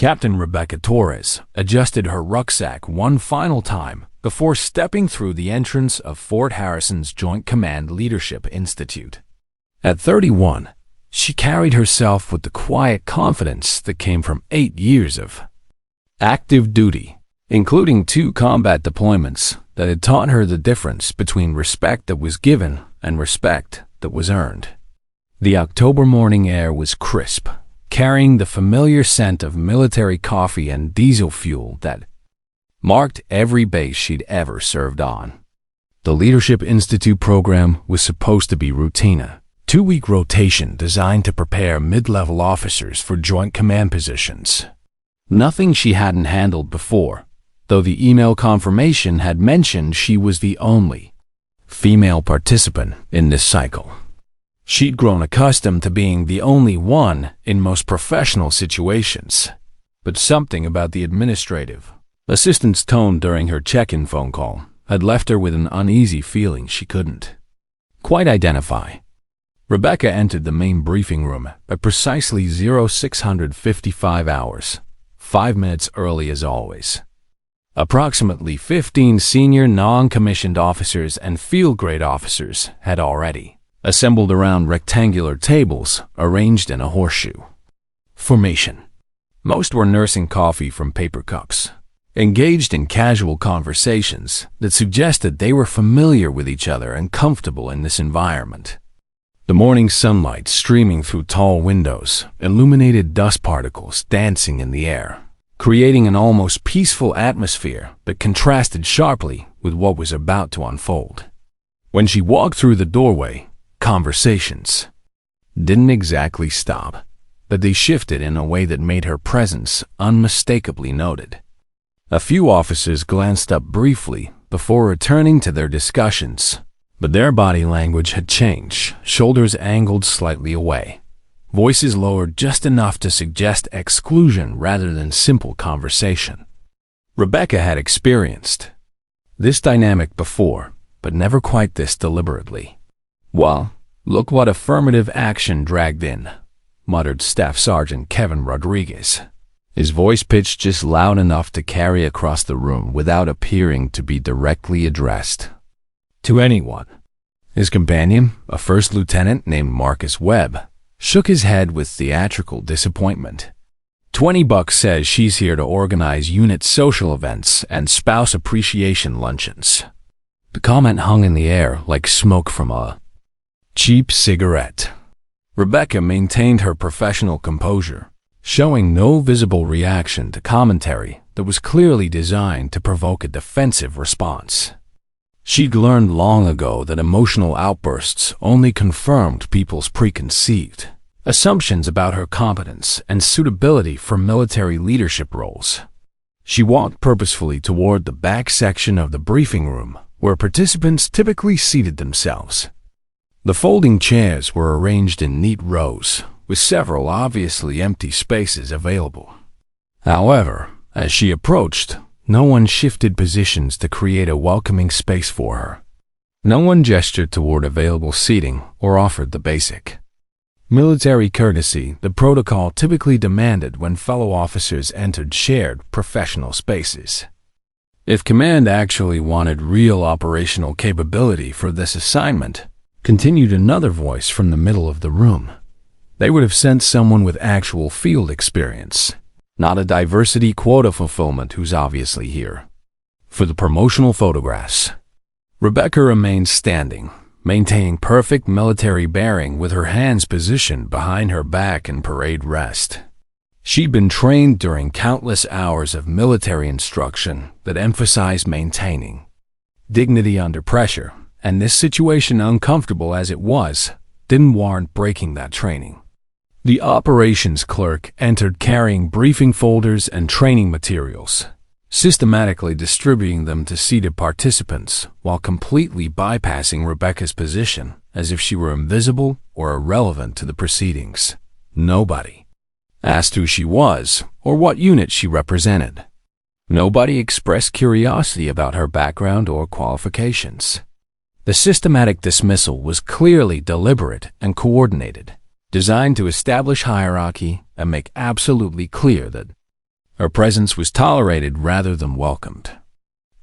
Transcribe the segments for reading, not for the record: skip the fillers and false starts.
Captain Rebecca Torres adjusted her rucksack one final time before stepping through the entrance of Fort Harrison's Joint Command Leadership Institute. At 31, she carried herself with the quiet confidence that came from 8 years of active duty, including 2 combat deployments that had taught her the difference between respect that was given and respect that was earned. The October morning air was crisp, carrying the familiar scent of military coffee and diesel fuel that marked every base she'd ever served on. The Leadership Institute program was supposed to be routine, a 2-week rotation designed to prepare mid-level officers for joint command positions. Nothing she hadn't handled before, though the email confirmation had mentioned she was the only female participant in this cycle. She'd grown accustomed to being the only one in most professional situations, but something about the administrative assistant's tone during her check-in phone call had left her with an uneasy feeling she couldn't quite identify. Rebecca entered the main briefing room at precisely 0655 hours, 5 minutes early as always. Approximately 15 senior non-commissioned officers and field-grade officers had already assembled around rectangular tables arranged in a horseshoe formation. Most were nursing coffee from paper cups, engaged in casual conversations that suggested they were familiar with each other and comfortable in this environment. The morning sunlight streaming through tall windows illuminated dust particles dancing in the air, creating an almost peaceful atmosphere that contrasted sharply with what was about to unfold. When she walked through the doorway, conversations didn't exactly stop, but they shifted in a way that made her presence unmistakably noted. A few officers glanced up briefly before returning to their discussions, but their body language had changed, shoulders angled slightly away, voices lowered just enough to suggest exclusion rather than simple conversation. Rebecca had experienced this dynamic before, but never quite this deliberately. "Well, look what affirmative action dragged in," muttered Staff Sergeant Kevin Rodriguez, his voice pitched just loud enough to carry across the room without appearing to be directly addressed to anyone. His companion, a first lieutenant named Marcus Webb, shook his head with theatrical disappointment. $20 says she's here to organize unit social events and spouse appreciation luncheons." The comment hung in the air like smoke from a cheap cigarette. Rebecca maintained her professional composure, showing no visible reaction to commentary that was clearly designed to provoke a defensive response. She'd learned long ago that emotional outbursts only confirmed people's preconceived assumptions about her competence and suitability for military leadership roles. She walked purposefully toward the back section of the briefing room, where participants typically seated themselves. The folding chairs were arranged in neat rows, with several obviously empty spaces available. However, as she approached, no one shifted positions to create a welcoming space for her. No one gestured toward available seating or offered the basic military courtesy the protocol typically demanded when fellow officers entered shared professional spaces. If command actually wanted real operational capability for this assignment, continued another voice from the middle of the room, they would have sent someone with actual field experience, not a diversity quota fulfillment who's obviously here for the promotional photographs. Rebecca remained standing, maintaining perfect military bearing with her hands positioned behind her back in parade rest. She'd been trained during countless hours of military instruction that emphasized maintaining dignity under pressure, and this situation, uncomfortable as it was, didn't warrant breaking that training. The operations clerk entered carrying briefing folders and training materials, systematically distributing them to seated participants while completely bypassing Rebecca's position as if she were invisible or irrelevant to the proceedings. Nobody asked who she was or what unit she represented. Nobody expressed curiosity about her background or qualifications. The systematic dismissal was clearly deliberate and coordinated, designed to establish hierarchy and make absolutely clear that Her presence was tolerated rather than welcomed.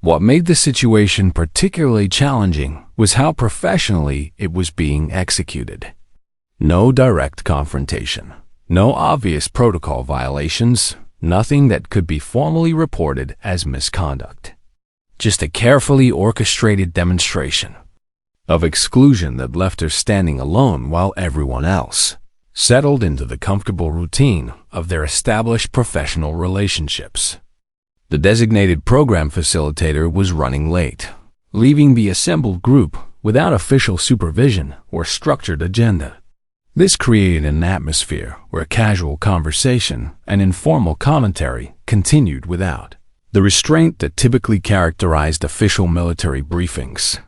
What made the situation particularly challenging was how professionally it was being executed. No direct confrontation, no obvious protocol violations, nothing that could be formally reported as misconduct. Just a carefully orchestrated demonstration of exclusion that left her standing alone while everyone else settled into the comfortable routine of their established professional relationships. The designated program facilitator was running late, leaving the assembled group without official supervision or structured agenda. This created an atmosphere where casual conversation and informal commentary continued without the restraint that typically characterized official military briefings.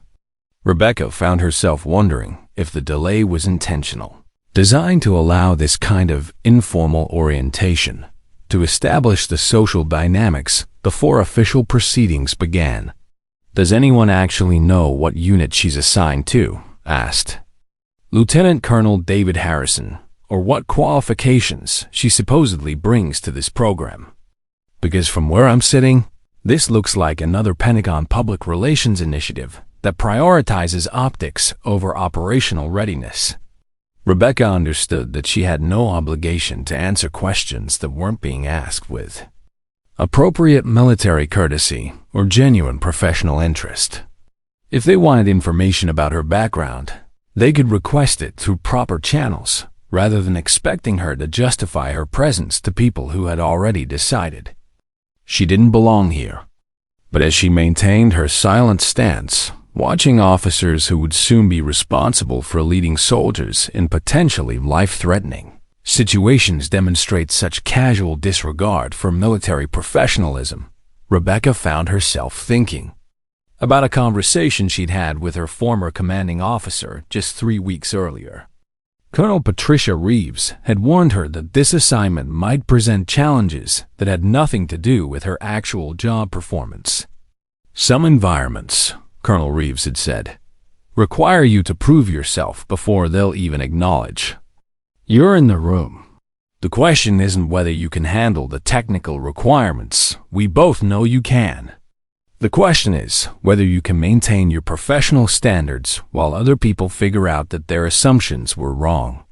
Rebecca found herself wondering if the delay was intentional, designed to allow this kind of informal orientation to establish the social dynamics before official proceedings began. "Does anyone actually know what unit she's assigned to?" asked Lieutenant Colonel David Harrison, "or what qualifications she supposedly brings to this program? Because from where I'm sitting, this looks like another Pentagon public relations initiative that prioritizes optics over operational readiness." Rebecca understood that she had no obligation to answer questions that weren't being asked with appropriate military courtesy or genuine professional interest. If they wanted information about her background, they could request it through proper channels, rather than expecting her to justify her presence to people who had already decided she didn't belong here. But as she maintained her silent stance, watching officers who would soon be responsible for leading soldiers in potentially life-threatening situations demonstrate such casual disregard for military professionalism, Rebecca found herself thinking about a conversation she'd had with her former commanding officer just 3 weeks earlier. Colonel Patricia Reeves had warned her that this assignment might present challenges that had nothing to do with her actual job performance. "Some environments," Colonel Reeves had said, "require you to prove yourself before they'll even acknowledge you're in the room. The question isn't whether you can handle the technical requirements. We both know you can. The question is whether you can maintain your professional standards while other people figure out that their assumptions were wrong."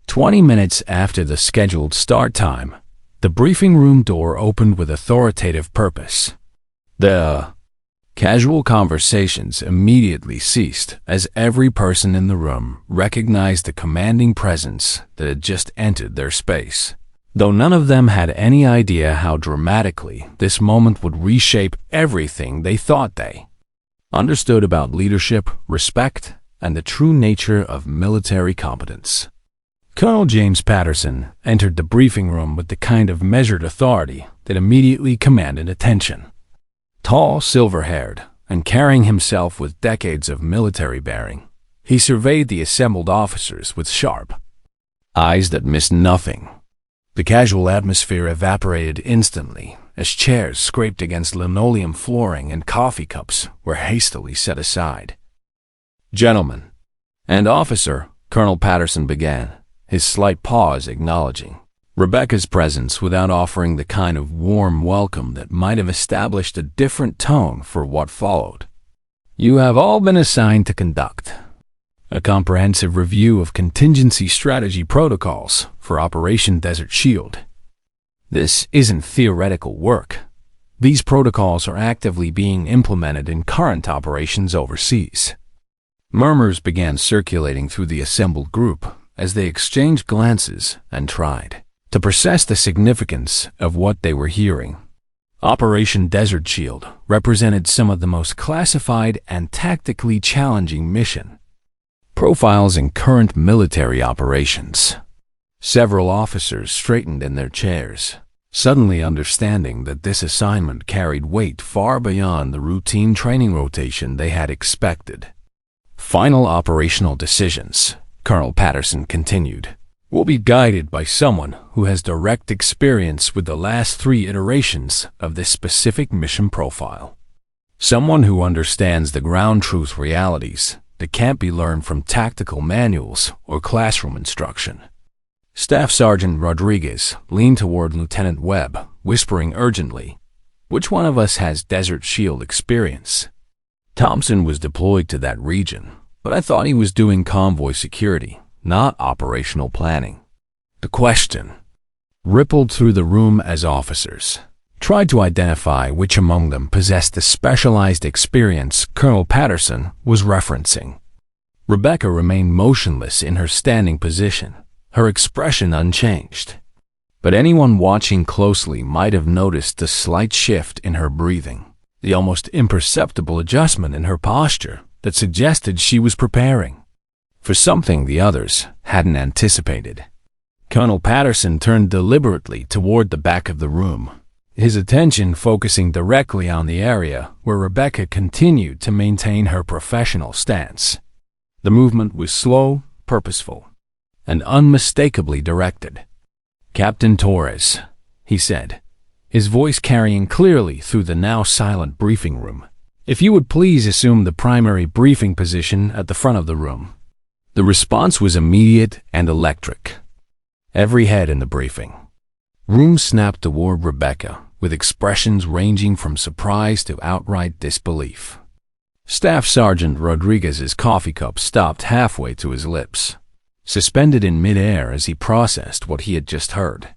20 minutes after the scheduled start time, the briefing room door opened with authoritative purpose. The casual conversations immediately ceased as every person in the room recognized the commanding presence that had just entered their space, though none of them had any idea how dramatically this moment would reshape everything they thought they understood about leadership, respect, and the true nature of military competence. Colonel James Patterson entered the briefing room with the kind of measured authority that immediately commanded attention. Tall, silver-haired, and carrying himself with decades of military bearing, he surveyed the assembled officers with sharp eyes that missed nothing. The casual atmosphere evaporated instantly as chairs scraped against linoleum flooring and coffee cups were hastily set aside. "Gentlemen and officer," Colonel Patterson began, his slight pause acknowledging Rebecca's presence without offering the kind of warm welcome that might have established a different tone for what followed. "You have all been assigned to conduct a comprehensive review of contingency strategy protocols for Operation Desert Shield. This isn't theoretical work. These protocols are actively being implemented in current operations overseas." Murmurs began circulating through the assembled group as they exchanged glances and tried to process the significance of what they were hearing. Operation Desert Shield represented some of the most classified and tactically challenging mission profiles in current military operations. Several officers straightened in their chairs, suddenly understanding that this assignment carried weight far beyond the routine training rotation they had expected. "Final operational decisions," Colonel Patterson continued, "will be guided by someone who has direct experience with the last 3 iterations of this specific mission profile. Someone who understands the ground truth realities that can't be learned from tactical manuals or classroom instruction." Staff Sergeant Rodriguez leaned toward Lieutenant Webb whispering urgently, "Which one of us has Desert Shield experience?" Thompson was deployed to that region, but I thought he was doing convoy security, not operational planning. The question rippled through the room as officers tried to identify which among them possessed the specialized experience Colonel Patterson was referencing. Rebecca remained motionless in her standing position, her expression unchanged. But anyone watching closely might have noticed the slight shift in her breathing, the almost imperceptible adjustment in her posture that suggested she was preparing for something the others hadn't anticipated. Colonel Patterson turned deliberately toward the back of the room, his attention focusing directly on the area where Rebecca continued to maintain her professional stance. The movement was slow, purposeful, and unmistakably directed. "Captain Torres," he said, his voice carrying clearly through the now silent briefing room, "if you would please assume the primary briefing position at the front of the room." The response was immediate and electric. Every head in the briefing room snapped toward Rebecca, with expressions ranging from surprise to outright disbelief. Staff Sergeant Rodriguez's coffee cup stopped halfway to his lips, suspended in midair as he processed what he had just heard.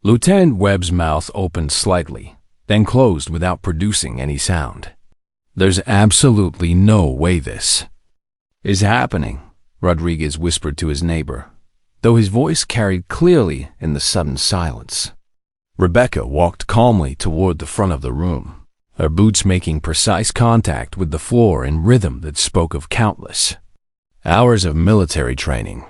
Lieutenant Webb's mouth opened slightly, then closed without producing any sound. "There's absolutely no way this is happening," Rodriguez whispered to his neighbor, though his voice carried clearly in the sudden silence. Rebecca walked calmly toward the front of the room, her boots making precise contact with the floor in rhythm that spoke of countless hours of military training.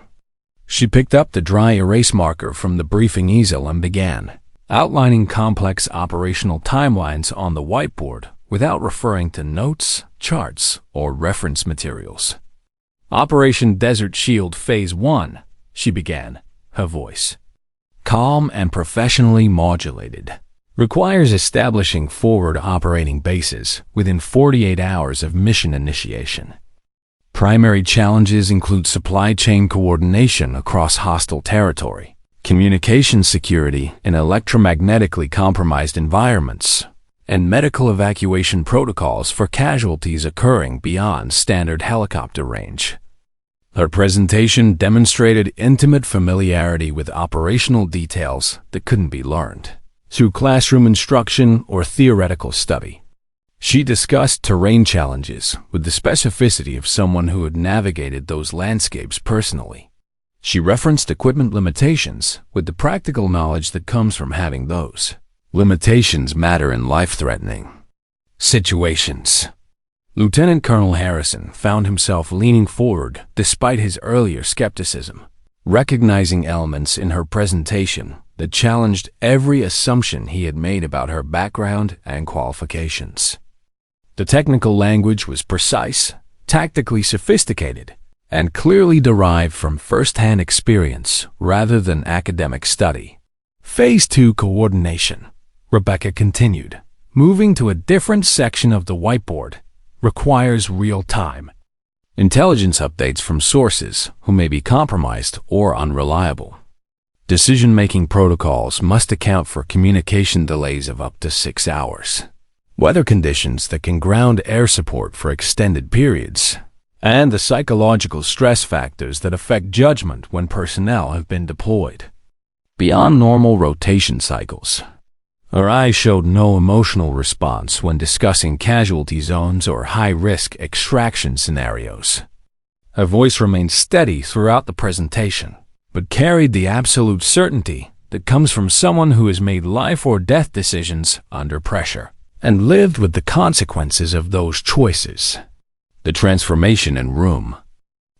She picked up the dry erase marker from the briefing easel and began outlining complex operational timelines on the whiteboard without referring to notes, charts, or reference materials. "Operation Desert Shield Phase 1, she began, her voice calm and professionally modulated, "requires establishing forward operating bases within 48 hours of mission initiation. Primary challenges include supply chain coordination across hostile territory, communication security in electromagnetically compromised environments, and medical evacuation protocols for casualties occurring beyond standard helicopter range." Her presentation demonstrated intimate familiarity with operational details that couldn't be learned through classroom instruction or theoretical study. She discussed terrain challenges with the specificity of someone who had navigated those landscapes personally. She referenced equipment limitations with the practical knowledge that comes from having those limitations matter in life-threatening situations. Lieutenant Colonel Harrison found himself leaning forward despite his earlier skepticism, recognizing elements in her presentation that challenged every assumption he had made about her background and qualifications. The technical language was precise, tactically sophisticated, and clearly derived from first-hand experience rather than academic study. "Phase 2 coordination," Rebecca continued, moving to a different section of the whiteboard, "requires real-time intelligence updates from sources who may be compromised or unreliable. Decision-making protocols must account for communication delays of up to 6 hours, weather conditions that can ground air support for extended periods, and the psychological stress factors that affect judgment when personnel have been deployed beyond normal rotation cycles." Her eyes showed no emotional response when discussing casualty zones or high-risk extraction scenarios. Her voice remained steady throughout the presentation, but carried the absolute certainty that comes from someone who has made life-or-death decisions under pressure and lived with the consequences of those choices. The transformation in room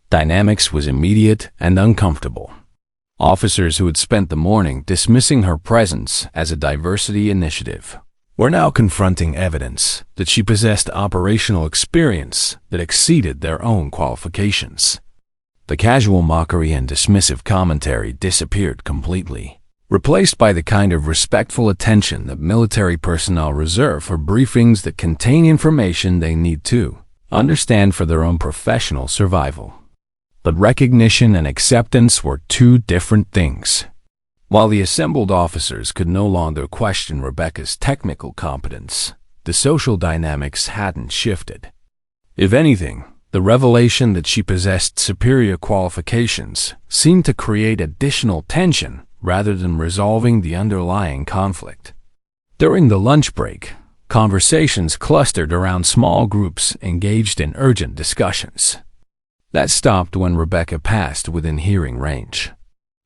dynamics was immediate and uncomfortable. Officers who had spent the morning dismissing her presence as a diversity initiative were now confronting evidence that she possessed operational experience that exceeded their own qualifications. The casual mockery and dismissive commentary disappeared completely, replaced by the kind of respectful attention that military personnel reserve for briefings that contain information they need to understand for their own professional survival. But recognition and acceptance were two different things. While the assembled officers could no longer question Rebecca's technical competence, the social dynamics hadn't shifted. If anything, the revelation that she possessed superior qualifications seemed to create additional tension rather than resolving the underlying conflict. During the lunch break, conversations clustered around small groups engaged in urgent discussions. That stopped when Rebecca passed within hearing range.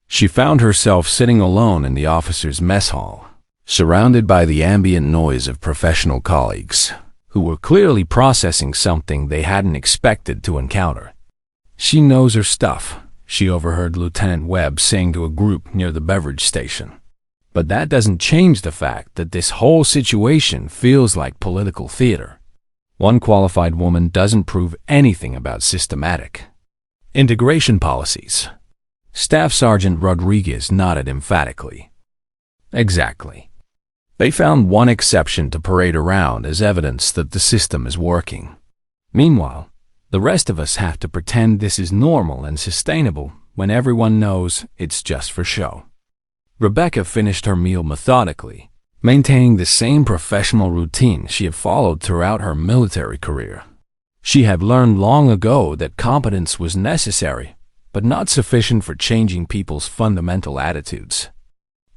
She found herself sitting alone in the officers' mess hall, surrounded by the ambient noise of professional colleagues, who were clearly processing something they hadn't expected to encounter. "She knows her stuff," she overheard Lieutenant Webb saying to a group near the beverage station. "But that doesn't change the fact that this whole situation feels like political theater. One qualified woman doesn't prove anything about systematic integration policies." Staff Sergeant Rodriguez nodded emphatically. "Exactly. They found one exception to parade around as evidence that the system is working. Meanwhile, the rest of us have to pretend this is normal and sustainable when everyone knows it's just for show." Rebecca finished her meal methodically, maintaining the same professional routine she had followed throughout her military career. She had learned long ago that competence was necessary, but not sufficient for changing people's fundamental attitudes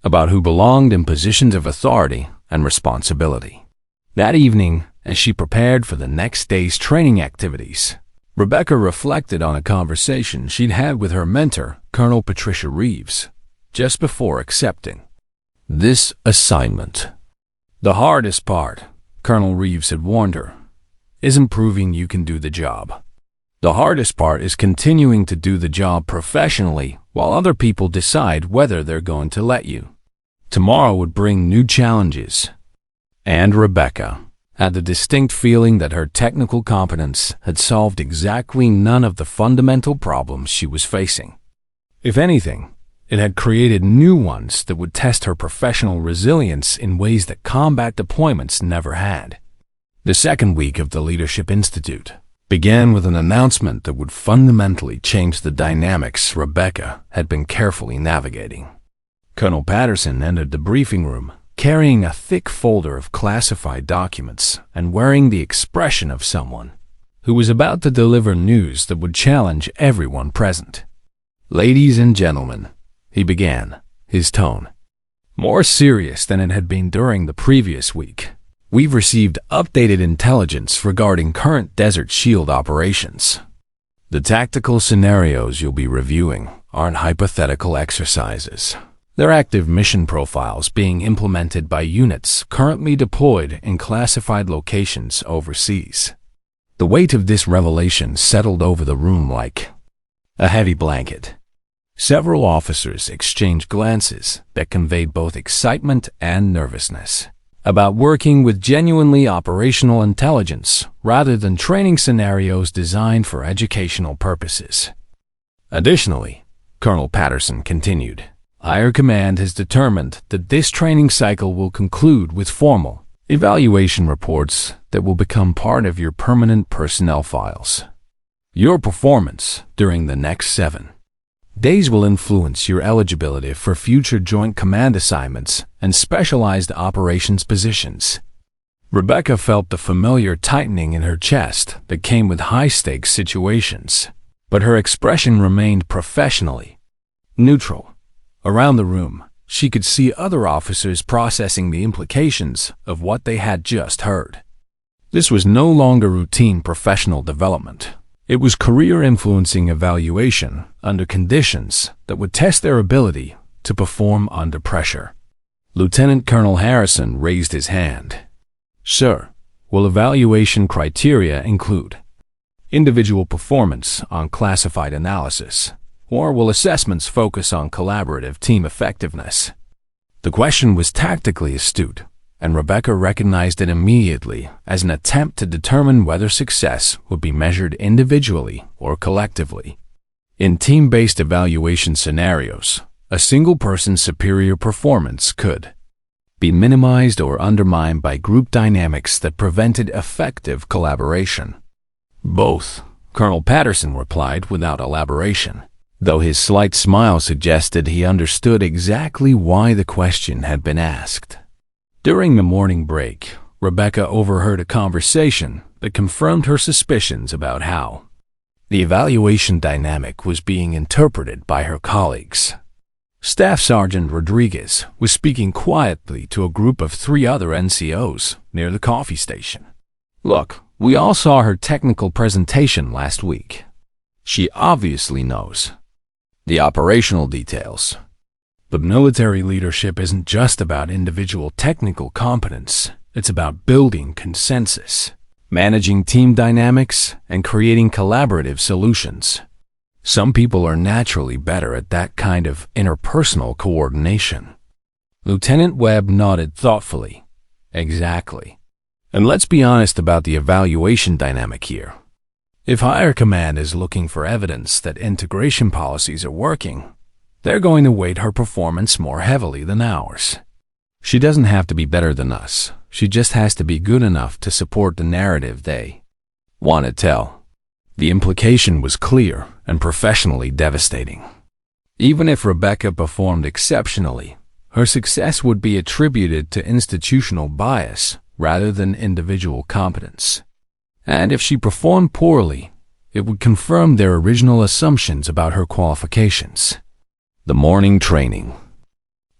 about who belonged in positions of authority and responsibility. That evening, as she prepared for the next day's training activities, Rebecca reflected on a conversation she'd had with her mentor, Colonel Patricia Reeves, just before accepting this assignment. "The hardest part," Colonel Reeves had warned her, "isn't proving you can do the job. The hardest part is continuing to do the job professionally while other people decide whether they're going to let you." Tomorrow would bring new challenges, and Rebecca had the distinct feeling that her technical competence had solved exactly none of the fundamental problems she was facing. If anything, it had created new ones that would test her professional resilience in ways that combat deployments never had. The second week of the Leadership Institute began with an announcement that would fundamentally change the dynamics Rebecca had been carefully navigating. Colonel Patterson entered the briefing room, carrying a thick folder of classified documents and wearing the expression of someone who was about to deliver news that would challenge everyone present. "Ladies and gentlemen," he began, his tone more serious than it had been during the previous week, "we've received updated intelligence regarding current Desert Shield operations. The tactical scenarios you'll be reviewing aren't hypothetical exercises. They're active mission profiles being implemented by units currently deployed in classified locations overseas." The weight of this revelation settled over the room like a heavy blanket. Several officers exchanged glances that conveyed both excitement and nervousness about working with genuinely operational intelligence rather than training scenarios designed for educational purposes. Additionally, Colonel Patterson continued, "Higher Command has determined that this training cycle will conclude with formal evaluation reports that will become part of your permanent personnel files. Your performance during the next 7 days will influence your eligibility for future Joint Command assignments and specialized operations positions." Rebecca felt the familiar tightening in her chest that came with high-stakes situations, but her expression remained professionally neutral. Around the room, she could see other officers processing the implications of what they had just heard. This was no longer routine professional development. It was career-influencing evaluation under conditions that would test their ability to perform under pressure. Lieutenant Colonel Harrison raised his hand. "Sir, will evaluation criteria include individual performance on classified analysis, or will assessments focus on collaborative team effectiveness?" The question was tactically astute, and Rebecca recognized it immediately as an attempt to determine whether success would be measured individually or collectively. In team-based evaluation scenarios, a single person's superior performance could be minimized or undermined by group dynamics that prevented effective collaboration. "Both," Colonel Patterson replied without elaboration. though his slight smile suggested he understood exactly why the question had been asked. During the morning break, Rebecca overheard a conversation that confirmed her suspicions about how the evaluation dynamic was being interpreted by her colleagues. Staff Sergeant Rodriguez was speaking quietly to a group of 3 other NCOs near the coffee station. "Look, we all saw her technical presentation last week. She obviously knows the operational details. But military leadership isn't just about individual technical competence. It's about building consensus, managing team dynamics, and creating collaborative solutions. Some people are naturally better at that kind of interpersonal coordination." Lieutenant Webb nodded thoughtfully. "Exactly. And let's be honest about the evaluation dynamic here. If higher command is looking for evidence that integration policies are working, they're going to weight her performance more heavily than ours. She doesn't have to be better than us. She just has to be good enough to support the narrative they want to tell." The implication was clear and professionally devastating. Even if Rebecca performed exceptionally, her success would be attributed to institutional bias rather than individual competence. And if she performed poorly, it would confirm their original assumptions about her qualifications. The morning training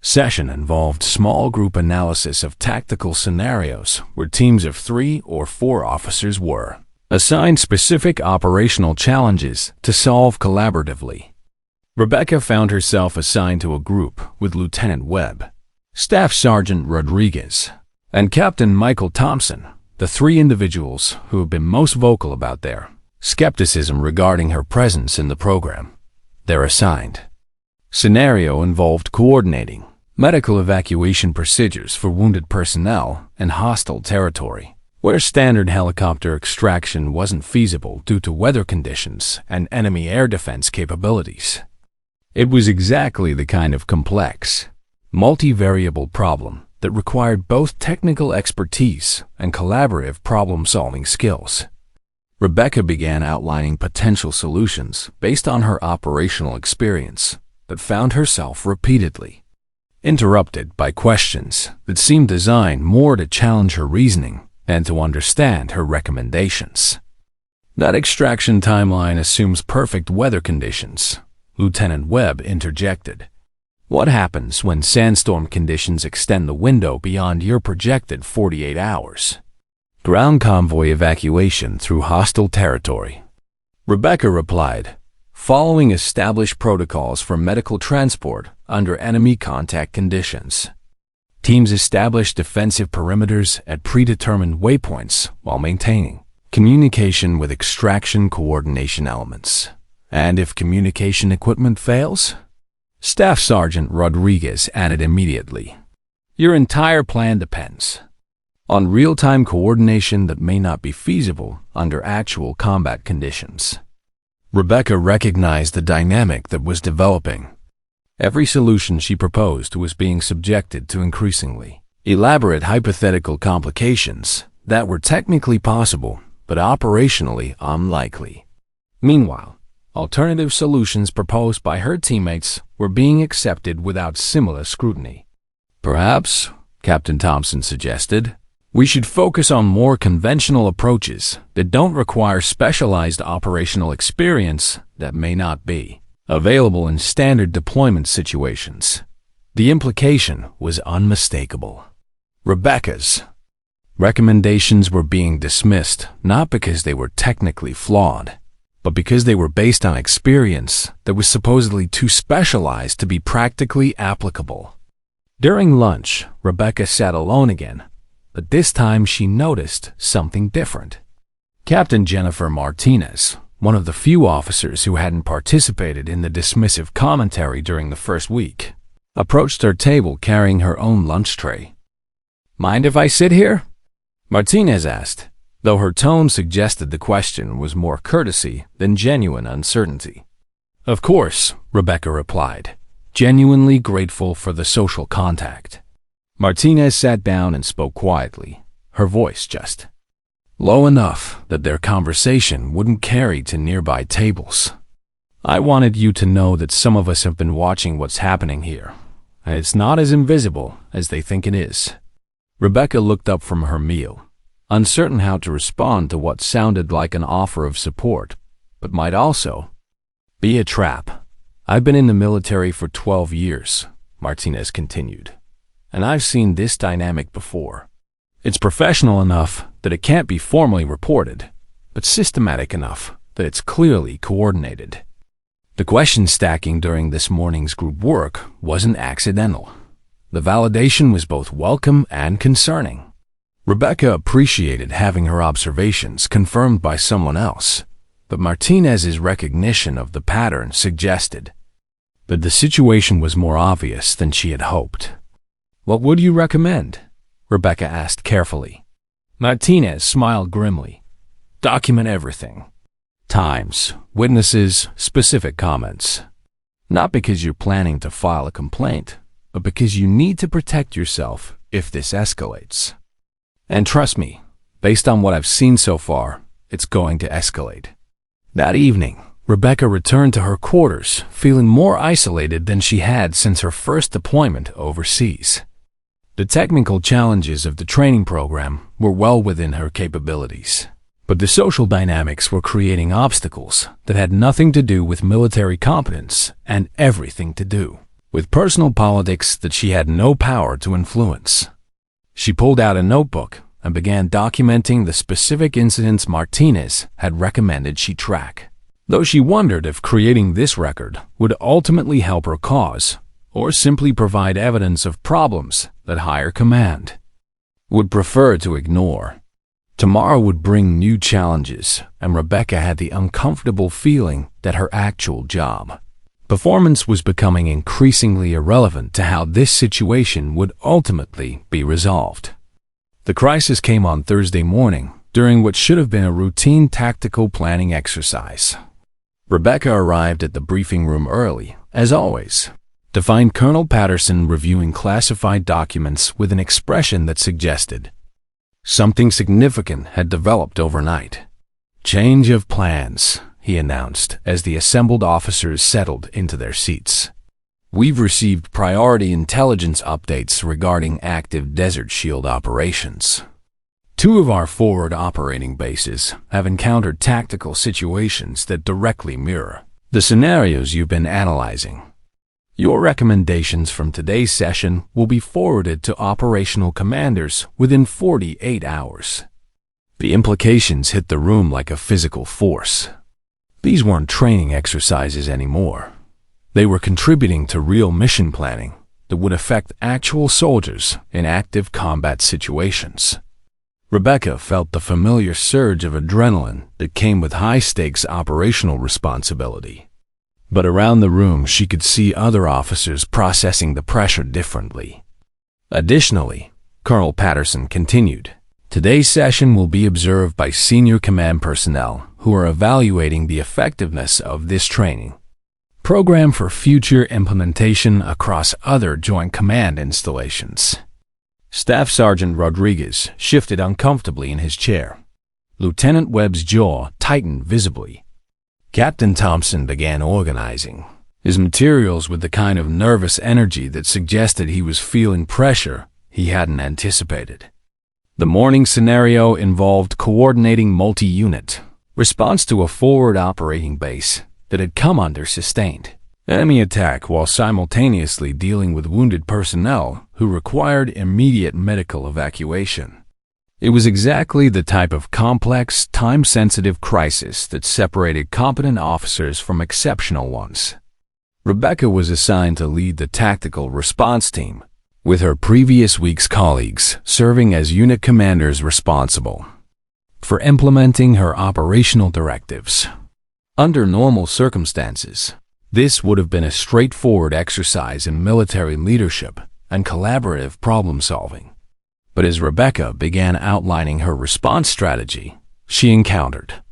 session involved small group analysis of tactical scenarios where teams of 3 or 4 officers were assigned specific operational challenges to solve collaboratively. Rebecca found herself assigned to a group with Lieutenant Webb, Staff Sergeant Rodriguez, and Captain Michael Thompson, the 3 individuals who have been most vocal about their skepticism regarding her presence in the program. Their assigned scenario involved coordinating medical evacuation procedures for wounded personnel in hostile territory, where standard helicopter extraction wasn't feasible due to weather conditions and enemy air defense capabilities. It was exactly the kind of complex, multi-variable problem that required both technical expertise and collaborative problem-solving skills. Rebecca began outlining potential solutions based on her operational experience, but found herself repeatedly interrupted by questions that seemed designed more to challenge her reasoning and to understand her recommendations. "That extraction timeline assumes perfect weather conditions," Lieutenant Webb interjected. "What happens when sandstorm conditions extend the window beyond your projected 48 hours? "Ground convoy evacuation through hostile territory," Rebecca replied, "following established protocols for medical transport under enemy contact conditions. Teams establish defensive perimeters at predetermined waypoints while maintaining communication with extraction coordination elements. And if communication equipment fails?" Staff Sergeant Rodriguez added immediately, "Your entire plan depends on real-time coordination that may not be feasible under actual combat conditions." Rebecca recognized the dynamic that was developing. Every solution she proposed was being subjected to increasingly elaborate hypothetical complications that were technically possible but operationally unlikely. Meanwhile, alternative solutions proposed by her teammates were being accepted without similar scrutiny. "Perhaps," Captain Thompson suggested, "we should focus on more conventional approaches that don't require specialized operational experience that may not be available in standard deployment situations." The implication was unmistakable. Rebecca's recommendations were being dismissed not because they were technically flawed, but because they were based on experience that was supposedly too specialized to be practically applicable. During lunch, Rebecca sat alone again, but this time she noticed something different. Captain Jennifer Martinez, one of the few officers who hadn't participated in the dismissive commentary during the first week, approached her table carrying her own lunch tray. "Mind if I sit here?" Martinez asked, though her tone suggested the question was more courtesy than genuine uncertainty. "Of course," Rebecca replied, genuinely grateful for the social contact. Martinez sat down and spoke quietly, her voice just low enough that their conversation wouldn't carry to nearby tables. I wanted you to know that some of us have been watching what's happening here, and it's not as invisible as they think it is." Rebecca looked up from her meal, uncertain how to respond to what sounded like an offer of support, but might also be a trap. "I've been in the military for 12 years, Martinez continued, "and I've seen this dynamic before. It's professional enough that it can't be formally reported, but systematic enough that it's clearly coordinated. The question stacking during this morning's group work wasn't accidental. The validation was both welcome and concerning." Rebecca appreciated having her observations confirmed by someone else, but Martinez's recognition of the pattern suggested that the situation was more obvious than she had hoped. "What would you recommend?" Rebecca asked carefully. Martinez smiled grimly. "Document everything. Times, witnesses, specific comments. Not because you're planning to file a complaint, but because you need to protect yourself if this escalates. And trust me, based on what I've seen so far, it's going to escalate." That evening, Rebecca returned to her quarters, feeling more isolated than she had since her first deployment overseas. The technical challenges of the training program were well within her capabilities, but the social dynamics were creating obstacles that had nothing to do with military competence and everything to do with personal politics that she had no power to influence. She pulled out a notebook and began documenting the specific incidents Martinez had recommended she track, though she wondered if creating this record would ultimately help her cause or simply provide evidence of problems that higher command would prefer to ignore. Tomorrow would bring new challenges, and Rebecca had the uncomfortable feeling that her actual job performance was becoming increasingly irrelevant to how this situation would ultimately be resolved. The crisis came on Thursday morning, during what should have been a routine tactical planning exercise. Rebecca arrived at the briefing room early, as always, to find Colonel Patterson reviewing classified documents with an expression that suggested something significant had developed overnight. "Change of plans," he announced as the assembled officers settled into their seats. "We've received priority intelligence updates regarding active Desert Shield operations. 2 of our forward operating bases have encountered tactical situations that directly mirror the scenarios you've been analyzing. Your recommendations from today's session will be forwarded to operational commanders within 48 hours. The implications hit the room like a physical force. These weren't training exercises anymore. They were contributing to real mission planning that would affect actual soldiers in active combat situations. Rebecca felt the familiar surge of adrenaline that came with high-stakes operational responsibility. But around the room, she could see other officers processing the pressure differently. Additionally, Colonel Patterson continued, "Today's session will be observed by senior command personnel who are evaluating the effectiveness of this training program for future implementation across other Joint Command installations." Staff Sergeant Rodriguez shifted uncomfortably in his chair. Lieutenant Webb's jaw tightened visibly. Captain Thompson began organizing his materials with the kind of nervous energy that suggested he was feeling pressure he hadn't anticipated. The morning scenario involved coordinating multi-unit response to a forward operating base that had come under sustained enemy attack while simultaneously dealing with wounded personnel who required immediate medical evacuation. It was exactly the type of complex, time-sensitive crisis that separated competent officers from exceptional ones. Rebecca was assigned to lead the tactical response team, with her previous week's colleagues serving as unit commanders responsible for implementing her operational directives. Under normal circumstances, this would have been a straightforward exercise in military leadership and collaborative problem-solving. But as Rebecca began outlining her response strategy, she encountered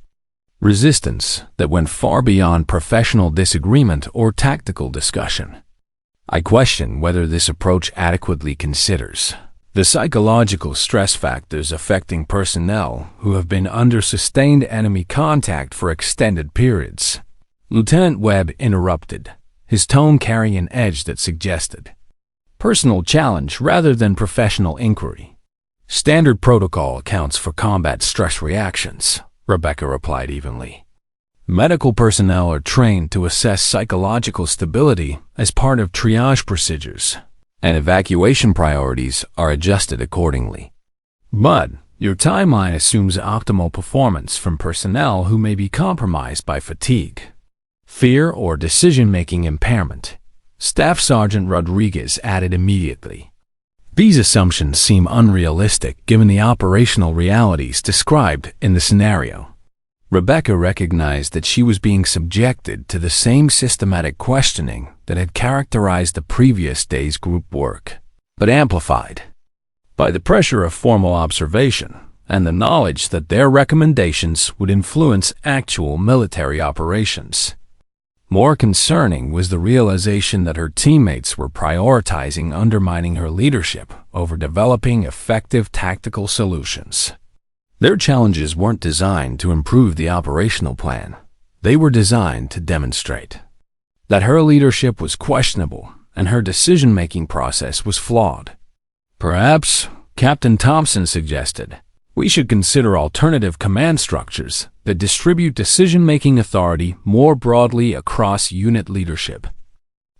resistance that went far beyond professional disagreement or tactical discussion. I question whether this approach adequately considers the psychological stress factors affecting personnel who have been under sustained enemy contact for extended periods. Lieutenant Webb interrupted, his tone carrying an edge that suggested personal challenge rather than professional inquiry. Standard protocol accounts for combat stress reactions, Rebecca replied evenly. Medical personnel are trained to assess psychological stability as part of triage procedures, and evacuation priorities are adjusted accordingly. But your timeline assumes optimal performance from personnel who may be compromised by fatigue, fear, or decision-making impairment, Staff Sergeant Rodriguez added immediately. These assumptions seem unrealistic given the operational realities described in the scenario. Rebecca recognized that she was being subjected to the same systematic questioning that had characterized the previous day's group work, but amplified by the pressure of formal observation and the knowledge that their recommendations would influence actual military operations. More concerning was the realization that her teammates were prioritizing undermining her leadership over developing effective tactical solutions. Their challenges weren't designed to improve the operational plan. They were designed to demonstrate that her leadership was questionable and her decision-making process was flawed. Perhaps, Captain Thompson suggested, we should consider alternative command structures that distribute decision-making authority more broadly across unit leadership,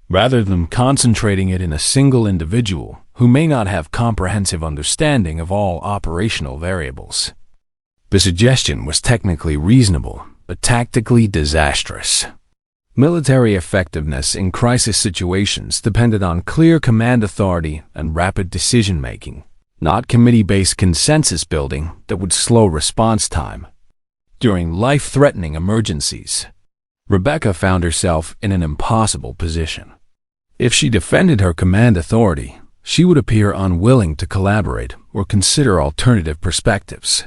rather than concentrating it in a single individual who may not have comprehensive understanding of all operational variables. The suggestion was technically reasonable, but tactically disastrous. Military effectiveness in crisis situations depended on clear command authority and rapid decision-making, not committee-based consensus building that would slow response time. During life-threatening emergencies, Rebecca found herself in an impossible position. If she defended her command authority, she would appear unwilling to collaborate or consider alternative perspectives.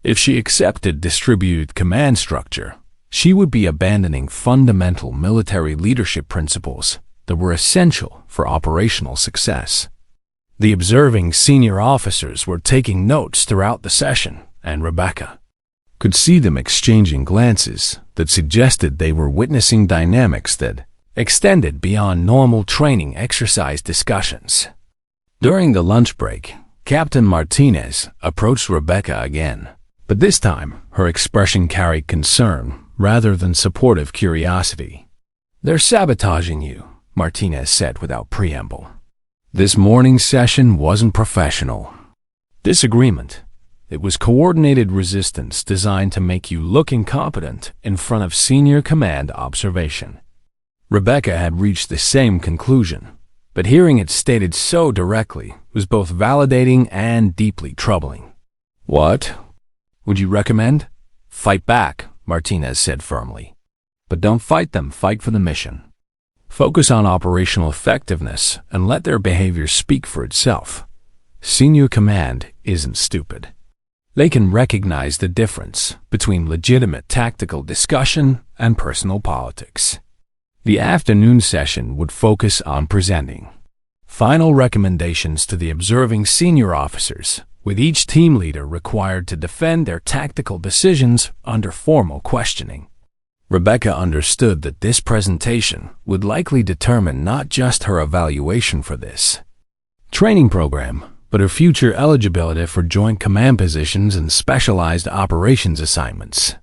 If she accepted distributed command structure, she would be abandoning fundamental military leadership principles that were essential for operational success. The observing senior officers were taking notes throughout the session, and Rebecca could see them exchanging glances that suggested they were witnessing dynamics that extended beyond normal training exercise discussions. During the lunch break, Captain Martinez approached Rebecca again, but this time her expression carried concern rather than supportive curiosity. "They're sabotaging you," Martinez said without preamble. This morning's session wasn't professional disagreement. It was coordinated resistance designed to make you look incompetent in front of senior command observation. Rebecca had reached the same conclusion, but hearing it stated so directly was both validating and deeply troubling. "What would you recommend?" "Fight back," Martinez said firmly. "But don't fight them, fight for the mission. Focus on operational effectiveness and let their behavior speak for itself. Senior command isn't stupid. They can recognize the difference between legitimate tactical discussion and personal politics." The afternoon session would focus on presenting final recommendations to the observing senior officers, with each team leader required to defend their tactical decisions under formal questioning. Rebecca understood that this presentation would likely determine not just her evaluation for this training program, but her future eligibility for joint command positions and specialized operations assignments.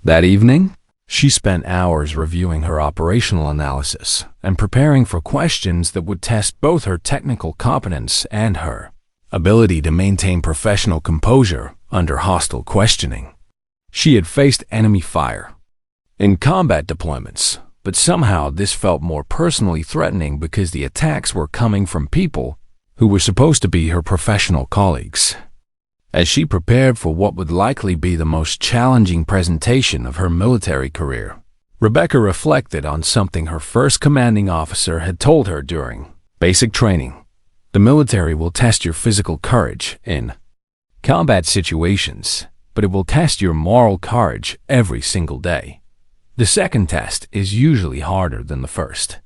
That evening, she spent hours reviewing her operational analysis and preparing for questions that would test both her technical competence and her ability to maintain professional composure under hostile questioning. She had faced enemy fire in combat deployments, but somehow this felt more personally threatening because the attacks were coming from people who were supposed to be her professional colleagues. As she prepared for what would likely be the most challenging presentation of her military career, Rebecca reflected on something her first commanding officer had told her during basic training. The military will test your physical courage in combat situations, but it will test your moral courage every single day. The second test is usually harder than the first.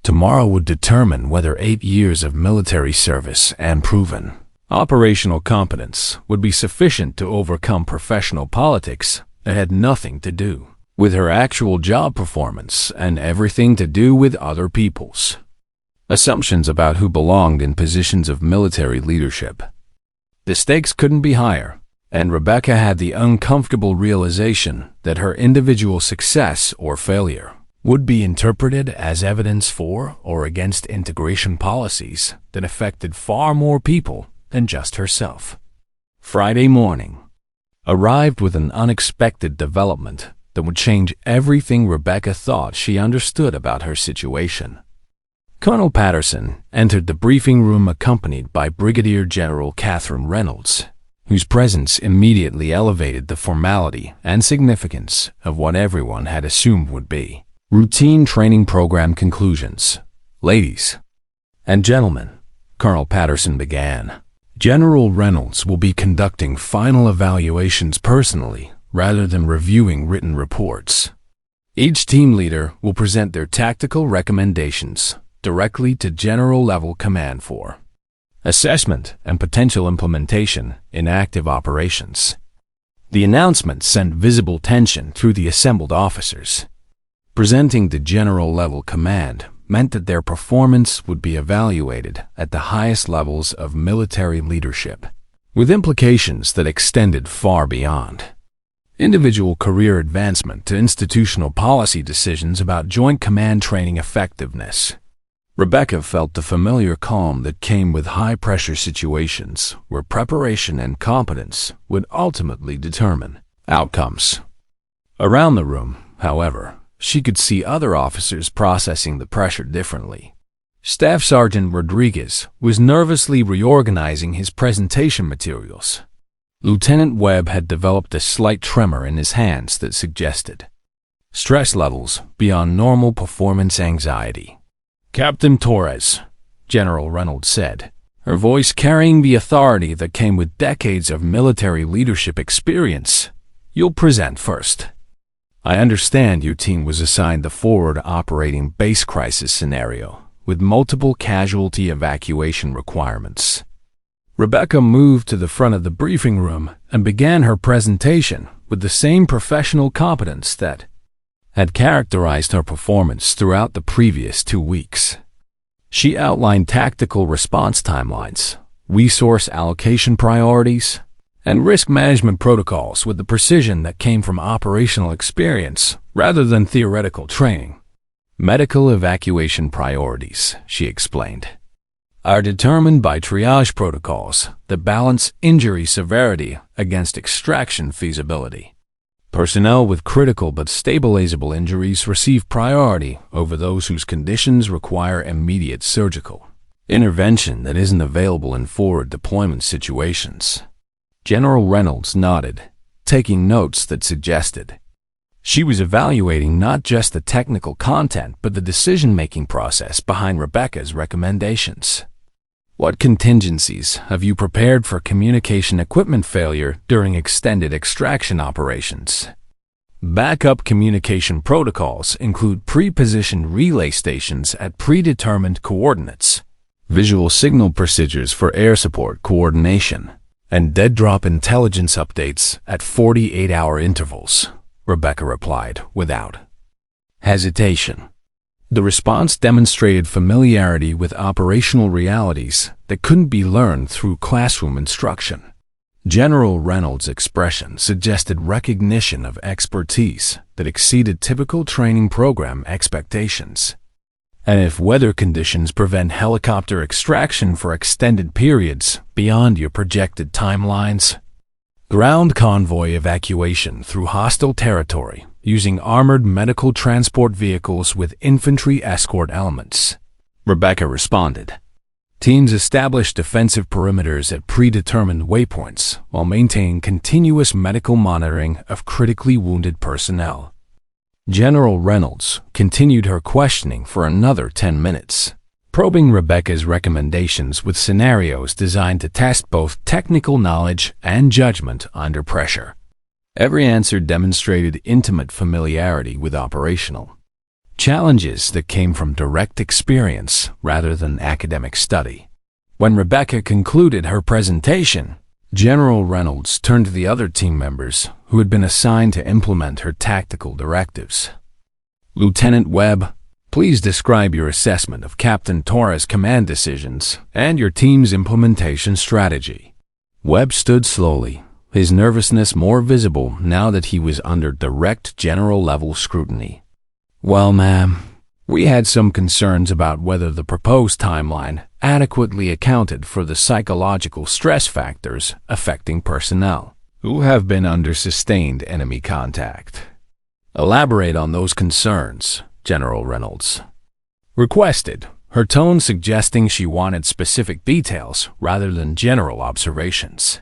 Tomorrow would determine whether 8 years of military service and proven operational competence would be sufficient to overcome professional politics that had nothing to do with her actual job performance and everything to do with other people's assumptions about who belonged in positions of military leadership. The stakes couldn't be higher, and Rebecca had the uncomfortable realization that her individual success or failure would be interpreted as evidence for or against integration policies that affected far more people than just herself. Friday morning arrived with an unexpected development that would change everything Rebecca thought she understood about her situation. Colonel Patterson entered the briefing room accompanied by Brigadier General Catherine Reynolds, whose presence immediately elevated the formality and significance of what everyone had assumed would be routine training program conclusions. Ladies and gentlemen, Colonel Patterson began. General Reynolds will be conducting final evaluations personally rather than reviewing written reports. Each team leader will present their tactical recommendations directly to general-level command for assessment and potential implementation in active operations. The announcement sent visible tension through the assembled officers. Presenting to general-level command meant that their performance would be evaluated at the highest levels of military leadership, with implications that extended far beyond individual career advancement to institutional policy decisions about joint command training effectiveness. Rebecca felt the familiar calm that came with high-pressure situations where preparation and competence would ultimately determine outcomes. Around the room, however, she could see other officers processing the pressure differently. Staff Sergeant Rodriguez was nervously reorganizing his presentation materials. Lieutenant Webb had developed a slight tremor in his hands that suggested stress levels beyond normal performance anxiety. "Captain Torres," General Reynolds said, her voice carrying the authority that came with decades of military leadership experience, "you'll present first. I understand your team was assigned the forward operating base crisis scenario with multiple casualty evacuation requirements." Rebecca moved to the front of the briefing room and began her presentation with the same professional competence that had characterized her performance throughout the previous 2 weeks. She outlined tactical response timelines, resource allocation priorities, and risk management protocols with the precision that came from operational experience rather than theoretical training. "Medical evacuation priorities," she explained, "are determined by triage protocols that balance injury severity against extraction feasibility. Personnel with critical but stabilizable injuries receive priority over those whose conditions require immediate surgical intervention that isn't available in forward deployment situations." General Reynolds nodded, taking notes that suggested she was evaluating not just the technical content but the decision-making process behind Rebecca's recommendations. "What contingencies have you prepared for communication equipment failure during extended extraction operations?" Backup communication protocols include pre-positioned relay stations at predetermined coordinates, visual signal procedures for air support coordination, and dead-drop intelligence updates at 48-hour intervals, Rebecca replied without hesitation. The response demonstrated familiarity with operational realities that couldn't be learned through classroom instruction. General Reynolds' expression suggested recognition of expertise that exceeded typical training program expectations. "And if weather conditions prevent helicopter extraction for extended periods beyond your projected timelines, ground convoy evacuation through hostile territory using armored medical transport vehicles with infantry escort elements," Rebecca responded. "Teams establish defensive perimeters at predetermined waypoints while maintaining continuous medical monitoring of critically wounded personnel." General Reynolds continued her questioning for another 10 minutes, probing Rebecca's recommendations with scenarios designed to test both technical knowledge and judgment under pressure. Every answer demonstrated intimate familiarity with operational challenges that came from direct experience rather than academic study. When Rebecca concluded her presentation, General Reynolds turned to the other team members who had been assigned to implement her tactical directives. Lieutenant Webb, please describe your assessment of Captain Torres' command decisions and your team's implementation strategy. Webb stood slowly, his nervousness more visible now that he was under direct general-level scrutiny. Well, ma'am, we had some concerns about whether the proposed timeline adequately accounted for the psychological stress factors affecting personnel who have been under sustained enemy contact. Elaborate on those concerns, General Reynolds requested, her tone suggesting she wanted specific details rather than general observations.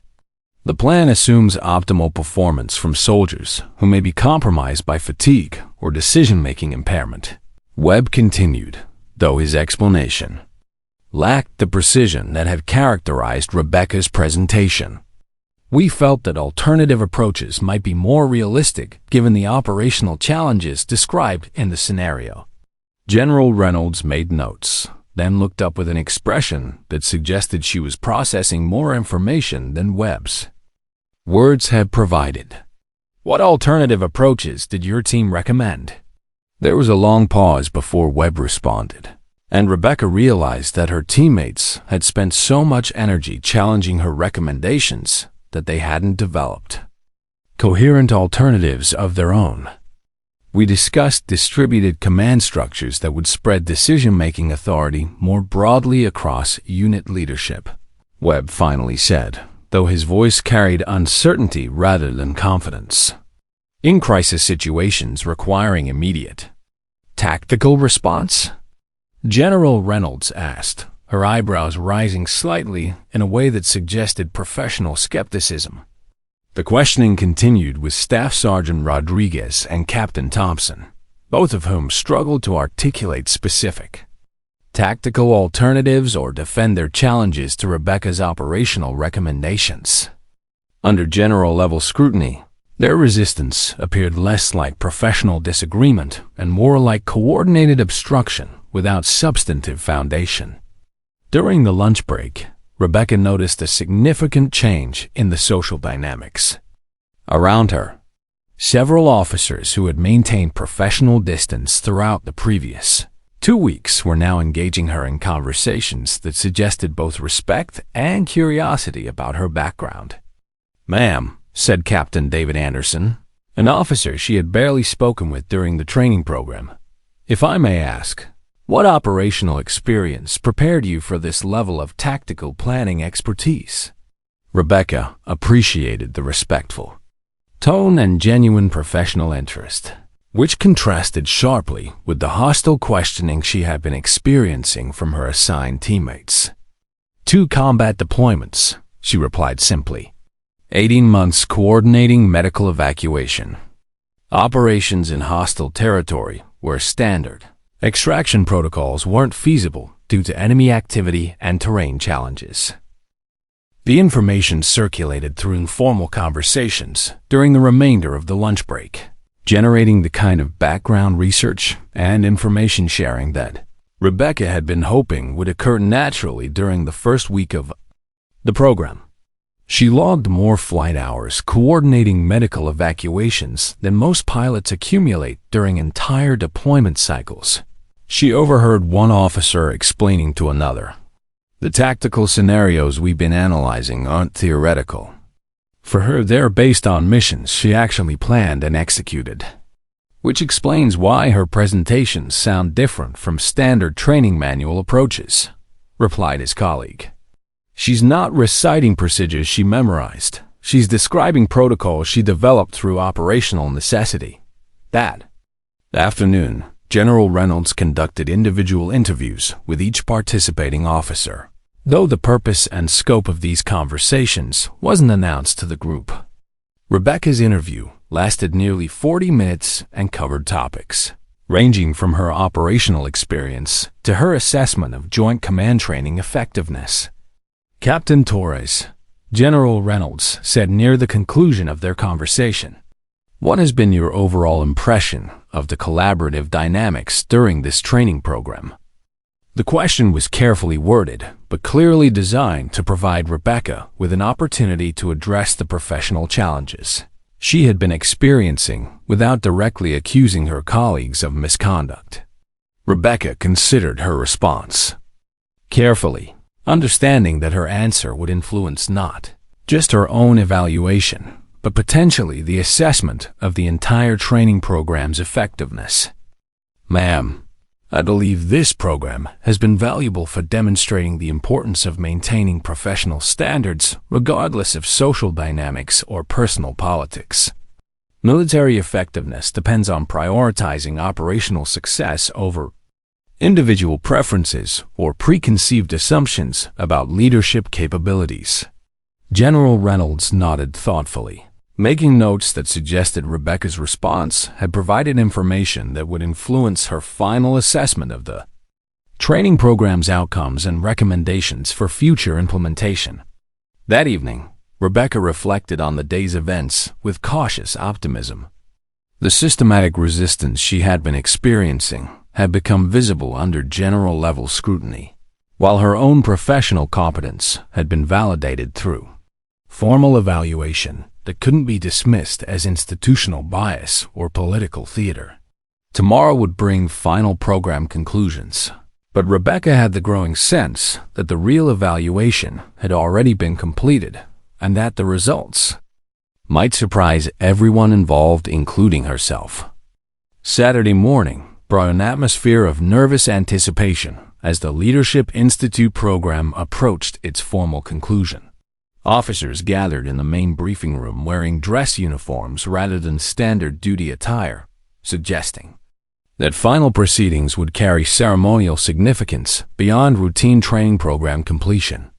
The plan assumes optimal performance from soldiers who may be compromised by fatigue or decision-making impairment. Webb continued, though his explanation lacked the precision that had characterized Rebecca's presentation. We felt that alternative approaches might be more realistic given the operational challenges described in the scenario. General Reynolds made notes, then looked up with an expression that suggested she was processing more information than Webb's words had provided. What alternative approaches did your team recommend? There was a long pause before Webb responded, and Rebecca realized that her teammates had spent so much energy challenging her recommendations that they hadn't developed coherent alternatives of their own. We discussed distributed command structures that would spread decision-making authority more broadly across unit leadership, Webb finally said, though his voice carried uncertainty rather than confidence. In crisis situations requiring immediate tactical response? General Reynolds asked, her eyebrows rising slightly in a way that suggested professional skepticism. The questioning continued with Staff Sergeant Rodriguez and Captain Thompson, both of whom struggled to articulate specific tactical alternatives or defend their challenges to Rebecca's operational recommendations. Under general-level scrutiny, their resistance appeared less like professional disagreement and more like coordinated obstruction without substantive foundation. During the lunch break, Rebecca noticed a significant change in the social dynamics around her. Several officers who had maintained professional distance throughout the previous 2 weeks were now engaging her in conversations that suggested both respect and curiosity about her background. "Ma'am," said Captain David Anderson, an officer she had barely spoken with during the training program, "if I may ask, what operational experience prepared you for this level of tactical planning expertise?" Rebecca appreciated the respectful tone and genuine professional interest, which contrasted sharply with the hostile questioning she had been experiencing from her assigned teammates. 2 combat deployments, she replied simply. 18 months coordinating medical evacuation. Operations in hostile territory were standard. Extraction protocols weren't feasible due to enemy activity and terrain challenges. The information circulated through informal conversations during the remainder of the lunch break, generating the kind of background research and information sharing that Rebecca had been hoping would occur naturally during the first week of the program. She logged more flight hours coordinating medical evacuations than most pilots accumulate during entire deployment cycles. She overheard one officer explaining to another, "The tactical scenarios we've been analyzing aren't theoretical. For her, they're based on missions she actually planned and executed." Which explains why her presentations sound different from standard training manual approaches, replied his colleague. "She's not reciting procedures she memorized. She's describing protocols she developed through operational necessity." That afternoon, General Reynolds conducted individual interviews with each participating officer, though the purpose and scope of these conversations wasn't announced to the group. Rebecca's interview lasted nearly 40 minutes and covered topics ranging from her operational experience to her assessment of Joint Command training effectiveness. "Captain Torres," General Reynolds said near the conclusion of their conversation, "what has been your overall impression of the collaborative dynamics during this training program?" The question was carefully worded, but clearly designed to provide Rebecca with an opportunity to address the professional challenges she had been experiencing without directly accusing her colleagues of misconduct. Rebecca considered her response carefully, understanding that her answer would influence not just her own evaluation, but potentially the assessment of the entire training program's effectiveness. "Ma'am, I believe this program has been valuable for demonstrating the importance of maintaining professional standards regardless of social dynamics or personal politics. Military effectiveness depends on prioritizing operational success over individual preferences or preconceived assumptions about leadership capabilities." General Reynolds nodded thoughtfully, making notes that suggested Rebecca's response had provided information that would influence her final assessment of the training program's outcomes and recommendations for future implementation. That evening, Rebecca reflected on the day's events with cautious optimism. The systematic resistance she had been experiencing had become visible under general-level scrutiny, while her own professional competence had been validated through formal evaluation that couldn't be dismissed as institutional bias or political theater. Tomorrow would bring final program conclusions, but Rebecca had the growing sense that the real evaluation had already been completed and that the results might surprise everyone involved, including herself. Saturday morning brought an atmosphere of nervous anticipation as the Leadership Institute program approached its formal conclusion. Officers gathered in the main briefing room wearing dress uniforms rather than standard duty attire, suggesting that final proceedings would carry ceremonial significance beyond routine training program completion.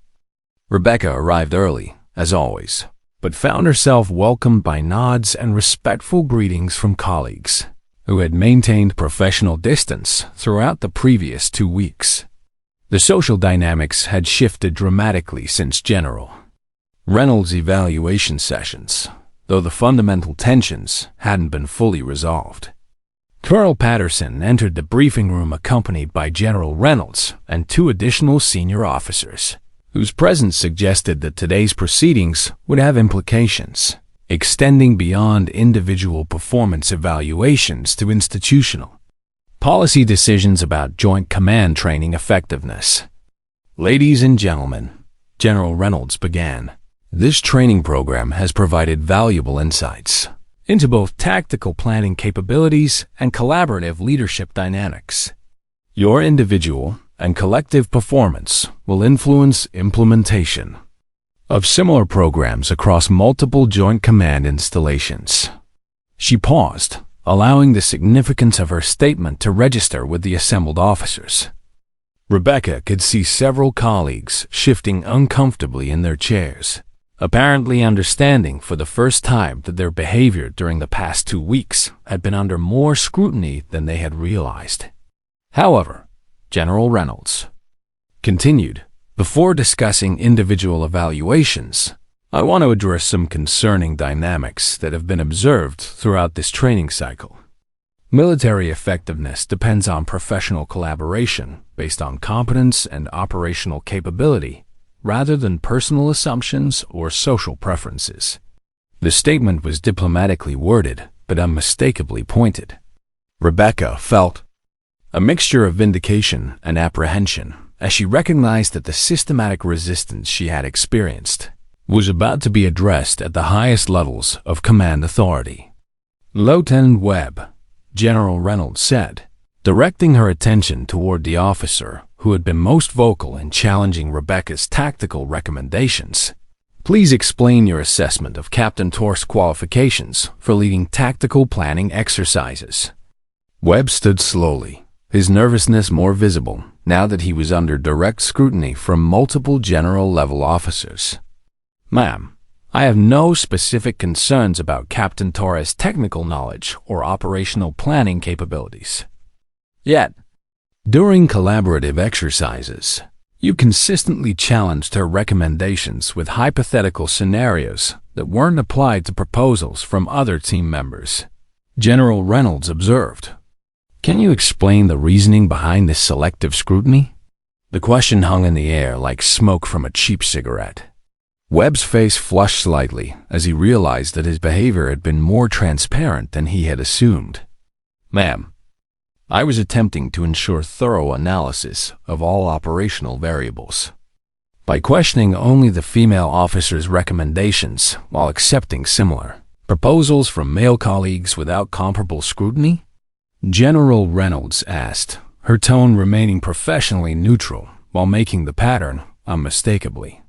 Rebecca arrived early, as always, but found herself welcomed by nods and respectful greetings from colleagues who had maintained professional distance throughout the previous 2 weeks. The social dynamics had shifted dramatically since General Reynolds' evaluation sessions, though the fundamental tensions hadn't been fully resolved. Colonel Patterson entered the briefing room accompanied by General Reynolds and 2 additional senior officers, whose presence suggested that today's proceedings would have implications extending beyond individual performance evaluations to institutional policy decisions about joint command training effectiveness. "Ladies and gentlemen," General Reynolds began, "this training program has provided valuable insights into both tactical planning capabilities and collaborative leadership dynamics. Your individual and collective performance will influence implementation of similar programs across multiple Joint Command installations." She paused, allowing the significance of her statement to register with the assembled officers. Rebecca could see several colleagues shifting uncomfortably in their chairs, apparently understanding for the first time that their behavior during the past 2 weeks had been under more scrutiny than they had realized. However, General Reynolds continued, "Before discussing individual evaluations, I want to address some concerning dynamics that have been observed throughout this training cycle. Military effectiveness depends on professional collaboration based on competence and operational capability, rather than personal assumptions or social preferences." The statement was diplomatically worded, but unmistakably pointed. Rebecca felt a mixture of vindication and apprehension as she recognized that the systematic resistance she had experienced was about to be addressed at the highest levels of command authority. "Lieutenant Webb," General Reynolds said, directing her attention toward the officer who had been most vocal in challenging Rebecca's tactical recommendations, "please explain your assessment of Captain Torres' qualifications for leading tactical planning exercises." Webb stood slowly, his nervousness more visible now that he was under direct scrutiny from multiple general-level officers. "Ma'am, I have no specific concerns about Captain Torres' technical knowledge or operational planning capabilities. Yet, during collaborative exercises, you consistently challenged her recommendations with hypothetical scenarios that weren't applied to proposals from other team members," General Reynolds observed. "Can you explain the reasoning behind this selective scrutiny?" The question hung in the air like smoke from a cheap cigarette. Webb's face flushed slightly as he realized that his behavior had been more transparent than he had assumed. "Ma'am, I was attempting to ensure thorough analysis of all operational variables. By questioning only the female officer's recommendations while accepting similar proposals from male colleagues without comparable scrutiny?" General Reynolds asked, her tone remaining professionally neutral while making the pattern unmistakably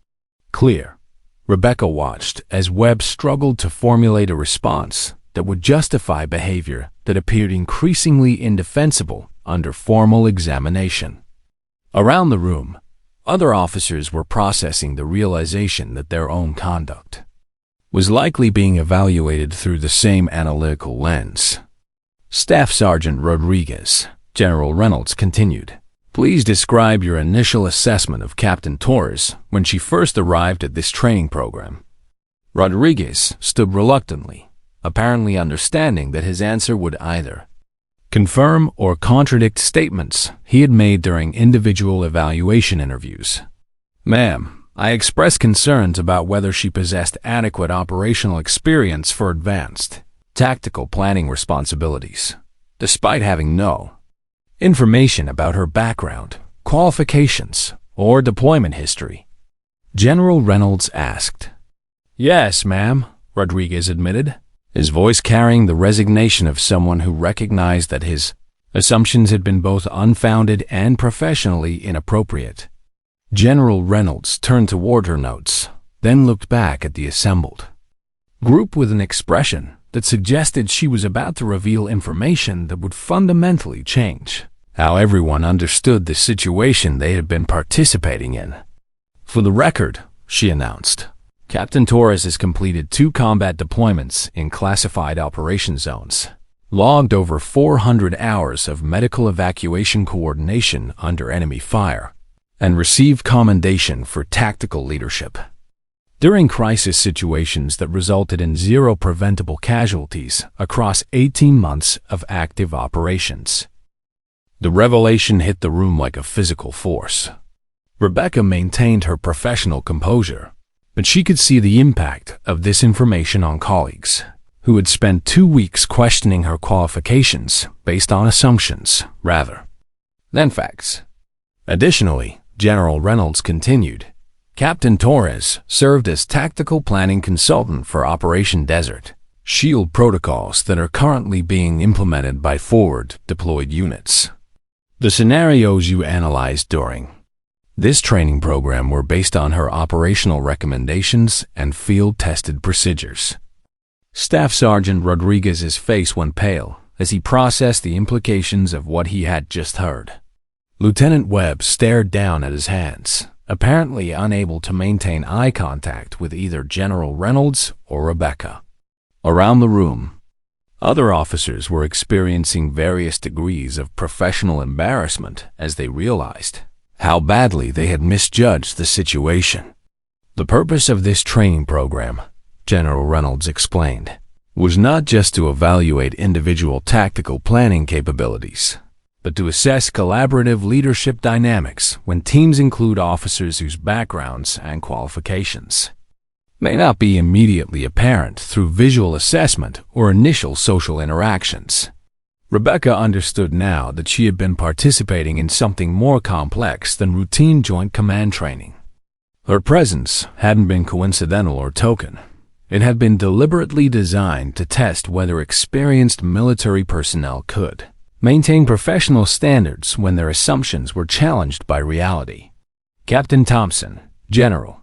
clear. Rebecca watched as Webb struggled to formulate a response that would justify behavior that appeared increasingly indefensible under formal examination. Around the room, other officers were processing the realization that their own conduct was likely being evaluated through the same analytical lens. Staff Sergeant Rodriguez, General Reynolds continued, "Please describe your initial assessment of Captain Torres when she first arrived at this training program." Rodriguez stood reluctantly, apparently understanding that his answer would either confirm or contradict statements he had made during individual evaluation interviews. "Ma'am, I expressed concerns about whether she possessed adequate operational experience for advanced tactical planning responsibilities, despite having no information about her background, qualifications, or deployment history." General Reynolds asked. "Yes, ma'am," Rodriguez admitted, his voice carrying the resignation of someone who recognized that his assumptions had been both unfounded and professionally inappropriate. General Reynolds turned toward her notes, then looked back at the assembled group with an expression that suggested she was about to reveal information that would fundamentally change how everyone understood the situation they had been participating in. "For the record," she announced, "Captain Torres has completed 2 combat deployments in classified operation zones, logged over 400 hours of medical evacuation coordination under enemy fire, and received commendation for tactical leadership during crisis situations that resulted in 0 preventable casualties across 18 months of active operations." The revelation hit the room like a physical force. Rebecca maintained her professional composure, but she could see the impact of this information on colleagues who had spent 2 weeks questioning her qualifications based on assumptions rather than facts. Additionally, General Reynolds continued, "Captain Torres served as tactical planning consultant for Operation Desert Shield protocols that are currently being implemented by forward deployed units. The scenarios you analyzed during this training program were based on her operational recommendations and field-tested procedures." Staff Sergeant Rodriguez's face went pale as he processed the implications of what he had just heard. Lieutenant Webb stared down at his hands, apparently unable to maintain eye contact with either General Reynolds or Rebecca. Around the room, other officers were experiencing various degrees of professional embarrassment as they realized how badly they had misjudged the situation. "The purpose of this training program," General Reynolds explained, "was not just to evaluate individual tactical planning capabilities, but to assess collaborative leadership dynamics when teams include officers whose backgrounds and qualifications may not be immediately apparent through visual assessment or initial social interactions." Rebecca understood now that she had been participating in something more complex than routine joint command training. Her presence hadn't been coincidental or token. It had been deliberately designed to test whether experienced military personnel could maintain professional standards when their assumptions were challenged by reality. "Captain Thompson, General,"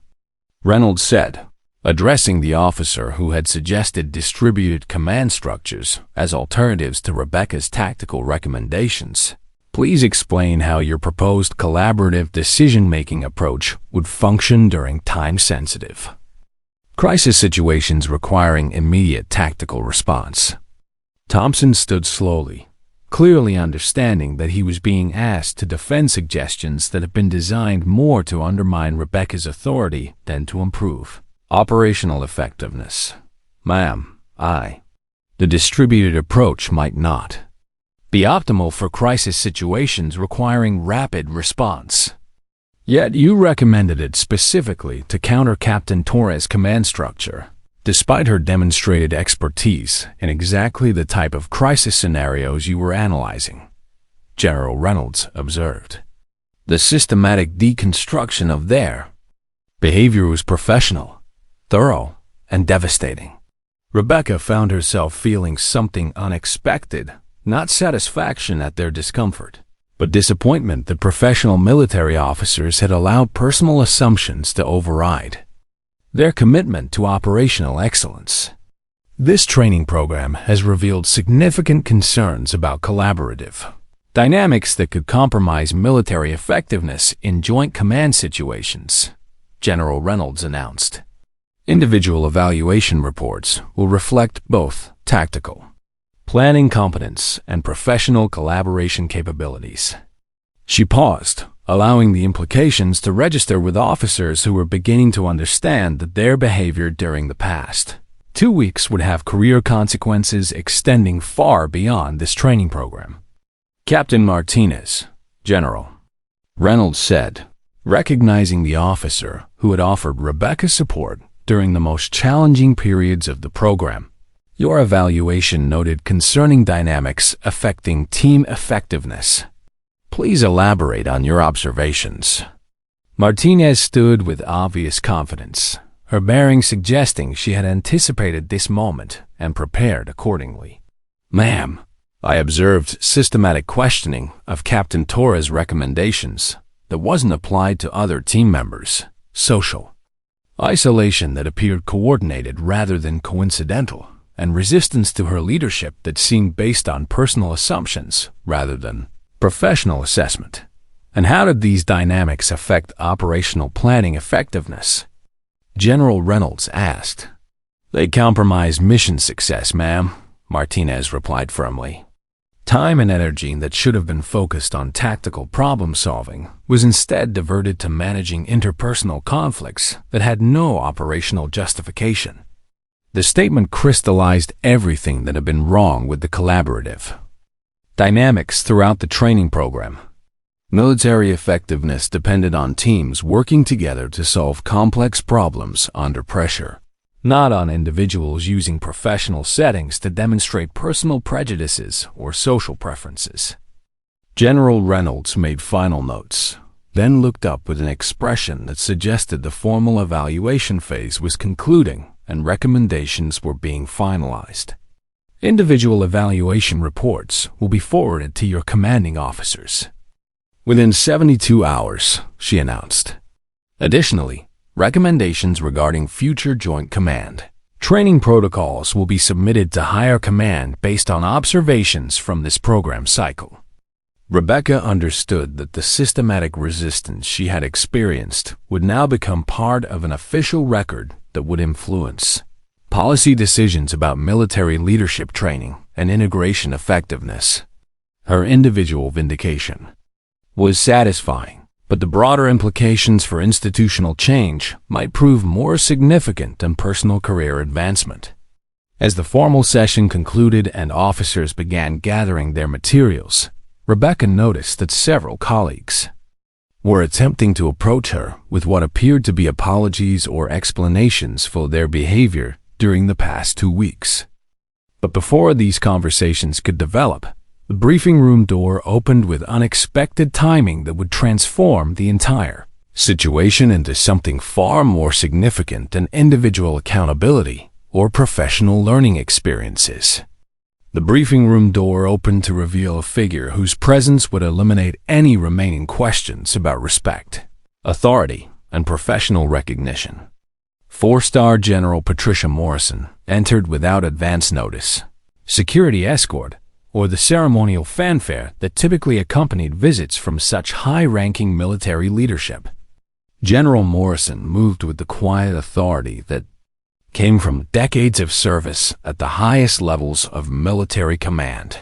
Reynolds said, addressing the officer who had suggested distributed command structures as alternatives to Rebecca's tactical recommendations. "Please explain how your proposed collaborative decision-making approach would function during time-sensitive crisis situations requiring immediate tactical response." Thompson stood slowly, clearly understanding that he was being asked to defend suggestions that had been designed more to undermine Rebecca's authority than to improve operational effectiveness. "Ma'am, the distributed approach might not be optimal for crisis situations requiring rapid response. Yet you recommended it specifically to counter Captain Torres' command structure, despite her demonstrated expertise in exactly the type of crisis scenarios you were analyzing, General Reynolds observed. The systematic deconstruction of their behavior was professional, thorough, and devastating. Rebecca found herself feeling something unexpected, not satisfaction at their discomfort, but disappointment that professional military officers had allowed personal assumptions to override their commitment to operational excellence. This training program has revealed significant concerns about collaborative dynamics that could compromise military effectiveness in joint command situations, General Reynolds announced. Individual evaluation reports will reflect both tactical planning competence and professional collaboration capabilities. She paused, allowing the implications to register with officers who were beginning to understand that their behavior during the past 2 weeks would have career consequences extending far beyond this training program. Captain Martinez, General Reynolds said, recognizing the officer who had offered Rebecca support during the most challenging periods of the program. Your evaluation noted concerning dynamics affecting team effectiveness. Please elaborate on your observations. Martinez stood with obvious confidence, her bearing suggesting she had anticipated this moment and prepared accordingly. Ma'am, I observed systematic questioning of Captain Torres' recommendations that wasn't applied to other team members, social isolation that appeared coordinated rather than coincidental, and resistance to her leadership that seemed based on personal assumptions rather than professional assessment. And how did these dynamics affect operational planning effectiveness? General Reynolds asked. They compromise mission success, ma'am, Martinez replied firmly. Time and energy that should have been focused on tactical problem-solving was instead diverted to managing interpersonal conflicts that had no operational justification. The statement crystallized everything that had been wrong with the collaborative dynamics throughout the training program. Military effectiveness depended on teams working together to solve complex problems under pressure, not on individuals using professional settings to demonstrate personal prejudices or social preferences. General Reynolds made final notes, then looked up with an expression that suggested the formal evaluation phase was concluding and recommendations were being finalized. Individual evaluation reports will be forwarded to your commanding officers within 72 hours, she announced. Additionally, recommendations regarding future joint command training protocols will be submitted to higher command based on observations from this program cycle. Rebecca understood that the systematic resistance she had experienced would now become part of an official record that would influence policy decisions about military leadership training and integration effectiveness. Her individual vindication was satisfying, but the broader implications for institutional change might prove more significant than personal career advancement. As the formal session concluded and officers began gathering their materials, Rebecca noticed that several colleagues were attempting to approach her with what appeared to be apologies or explanations for their behavior during the past 2 weeks. But before these conversations could develop, the briefing room door opened with unexpected timing that would transform the entire situation into something far more significant than individual accountability or professional learning experiences. The briefing room door opened to reveal a figure whose presence would eliminate any remaining questions about respect, authority, and professional recognition. 4-star General Patricia Morrison entered without advance notice, security escort, or the ceremonial fanfare that typically accompanied visits from such high-ranking military leadership. General Morrison moved with the quiet authority that came from decades of service at the highest levels of military command.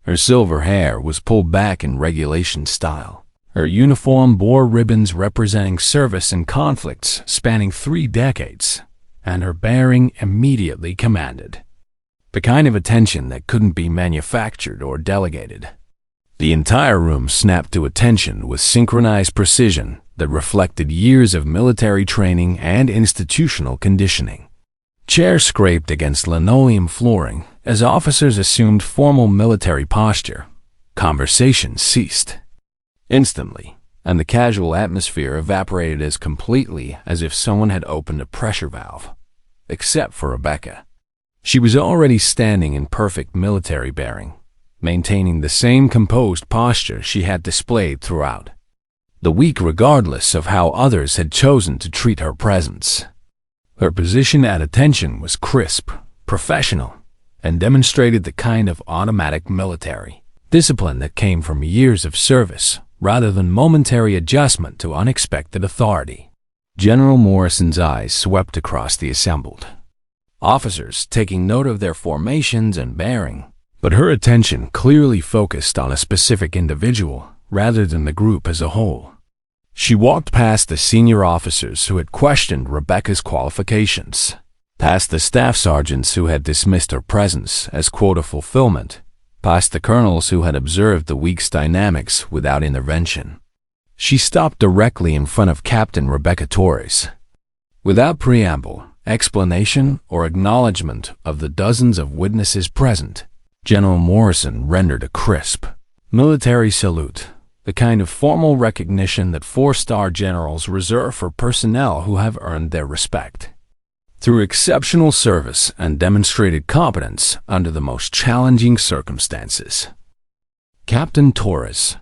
Her silver hair was pulled back in regulation style. Her uniform bore ribbons representing service and conflicts spanning 3 decades, and her bearing immediately commanded the kind of attention that couldn't be manufactured or delegated. The entire room snapped to attention with synchronized precision that reflected years of military training and institutional conditioning. Chairs scraped against linoleum flooring as officers assumed formal military posture. Conversations ceased instantly, and the casual atmosphere evaporated as completely as if someone had opened a pressure valve. Except for Rebecca. She was already standing in perfect military bearing, maintaining the same composed posture she had displayed throughout the week, regardless of how others had chosen to treat her presence. Her position at attention was crisp, professional, and demonstrated the kind of automatic military discipline that came from years of service rather than momentary adjustment to unexpected authority. General Morrison's eyes swept across the assembled officers, taking note of their formations and bearing, but her attention clearly focused on a specific individual rather than the group as a whole. She walked past the senior officers who had questioned Rebecca's qualifications, past the staff sergeants who had dismissed her presence as quota fulfillment, past the colonels who had observed the week's dynamics without intervention. She stopped directly in front of Captain Rebecca Torres. Without preamble, explanation, or acknowledgement of the dozens of witnesses present, General Morrison rendered a crisp military salute, the kind of formal recognition that four-star generals reserve for personnel who have earned their respect through exceptional service and demonstrated competence under the most challenging circumstances. "Captain Torres,"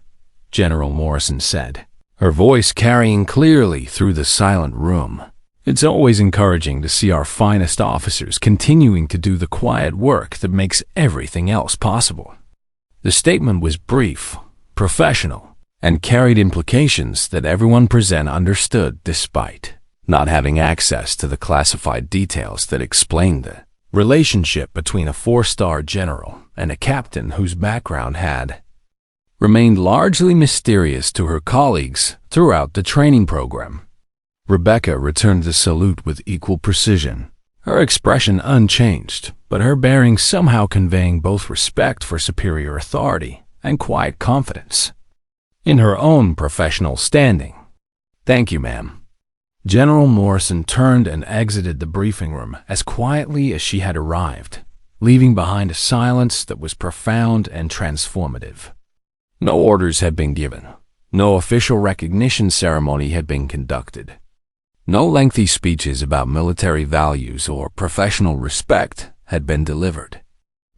General Morrison said, her voice carrying clearly through the silent room. "It's always encouraging to see our finest officers continuing to do the quiet work that makes everything else possible." The statement was brief, professional, and carried implications that everyone present understood despite not having access to the classified details that explained the relationship between a four-star general and a captain whose background had remained largely mysterious to her colleagues throughout the training program. Rebecca returned the salute with equal precision, her expression unchanged, but her bearing somehow conveying both respect for superior authority and quiet confidence in her own professional standing. "Thank you, ma'am." General Morrison turned and exited the briefing room as quietly as she had arrived, leaving behind a silence that was profound and transformative. No orders had been given. No official recognition ceremony had been conducted. No lengthy speeches about military values or professional respect had been delivered.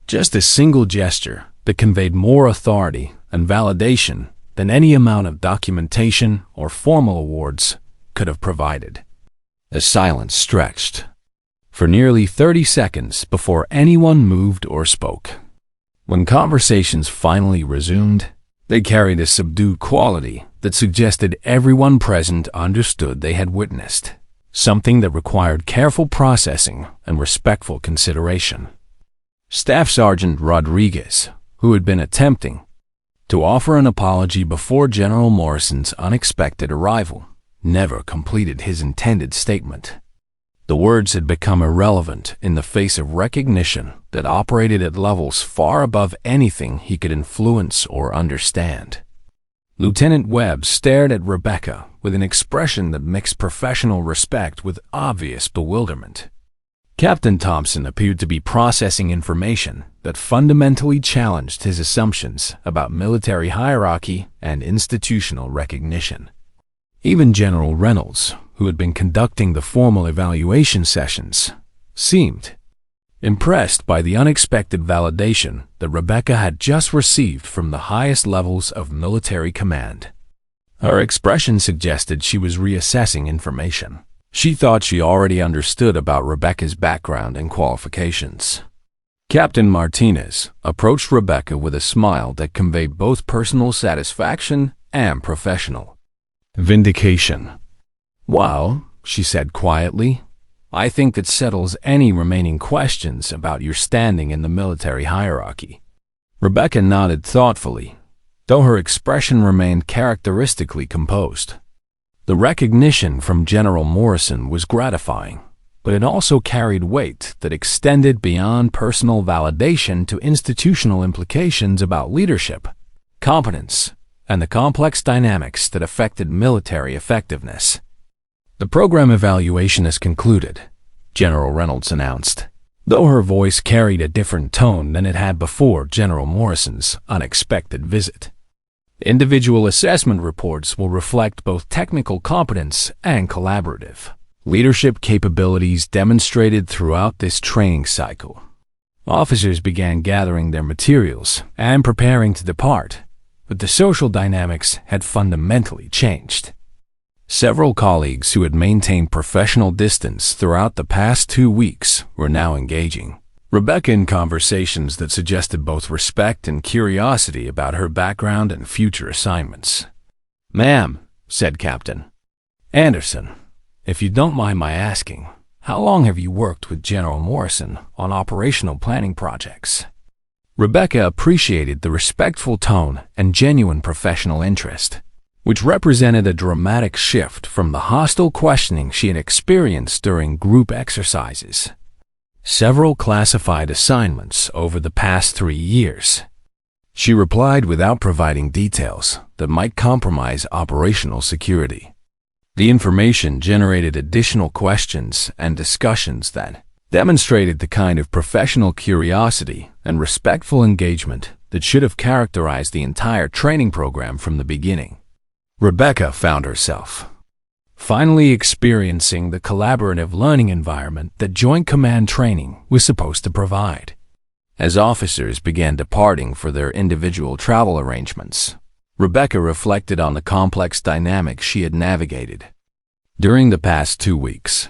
Just a single gesture that conveyed more authority and validation than any amount of documentation or formal awards could have provided. A silence stretched for nearly 30 seconds before anyone moved or spoke. When conversations finally resumed, they carried a subdued quality that suggested everyone present understood they had witnessed something that required careful processing and respectful consideration. Staff Sergeant Rodriguez, who had been attempting to offer an apology before General Morrison's unexpected arrival, never completed his intended statement. The words had become irrelevant in the face of recognition that operated at levels far above anything he could influence or understand. Lieutenant Webb stared at Rebecca with an expression that mixed professional respect with obvious bewilderment. Captain Thompson appeared to be processing information that fundamentally challenged his assumptions about military hierarchy and institutional recognition. Even General Reynolds, who had been conducting the formal evaluation sessions, seemed impressed by the unexpected validation that Rebecca had just received from the highest levels of military command. Her expression suggested she was reassessing information she thought she already understood about Rebecca's background and qualifications. Captain Martinez approached Rebecca with a smile that conveyed both personal satisfaction and professional vindication. "Well," she said quietly, "I think that settles any remaining questions about your standing in the military hierarchy." Rebecca nodded thoughtfully, though her expression remained characteristically composed. The recognition from General Morrison was gratifying, but it also carried weight that extended beyond personal validation to institutional implications about leadership, competence, and the complex dynamics that affected military effectiveness. "The program evaluation is concluded," General Reynolds announced, though her voice carried a different tone than it had before General Morrison's unexpected visit. "Individual assessment reports will reflect both technical competence and collaborative leadership capabilities demonstrated throughout this training cycle." Officers began gathering their materials and preparing to depart, but the social dynamics had fundamentally changed. Several colleagues who had maintained professional distance throughout the past 2 weeks were now engaging Rebecca in conversations that suggested both respect and curiosity about her background and future assignments. "Ma'am," said Captain Anderson, "if you don't mind my asking, how long have you worked with General Morrison on operational planning projects?" Rebecca appreciated the respectful tone and genuine professional interest, which represented a dramatic shift from the hostile questioning she had experienced during group exercises. "Several classified assignments over the past 3 years," she replied without providing details that might compromise operational security. The information generated additional questions and discussions that demonstrated the kind of professional curiosity and respectful engagement that should have characterized the entire training program from the beginning. Rebecca found herself finally experiencing the collaborative learning environment that Joint Command training was supposed to provide. As officers began departing for their individual travel arrangements, Rebecca reflected on the complex dynamics she had navigated during the past 2 weeks.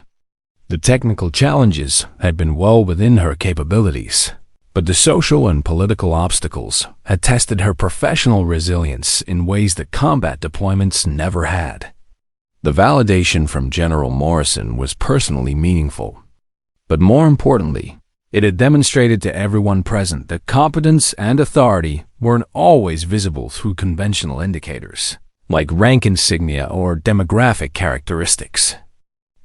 The technical challenges had been well within her capabilities, but the social and political obstacles had tested her professional resilience in ways that combat deployments never had. The validation from General Morrison was personally meaningful, but more importantly, it had demonstrated to everyone present that competence and authority weren't always visible through conventional indicators, like rank insignia or demographic characteristics.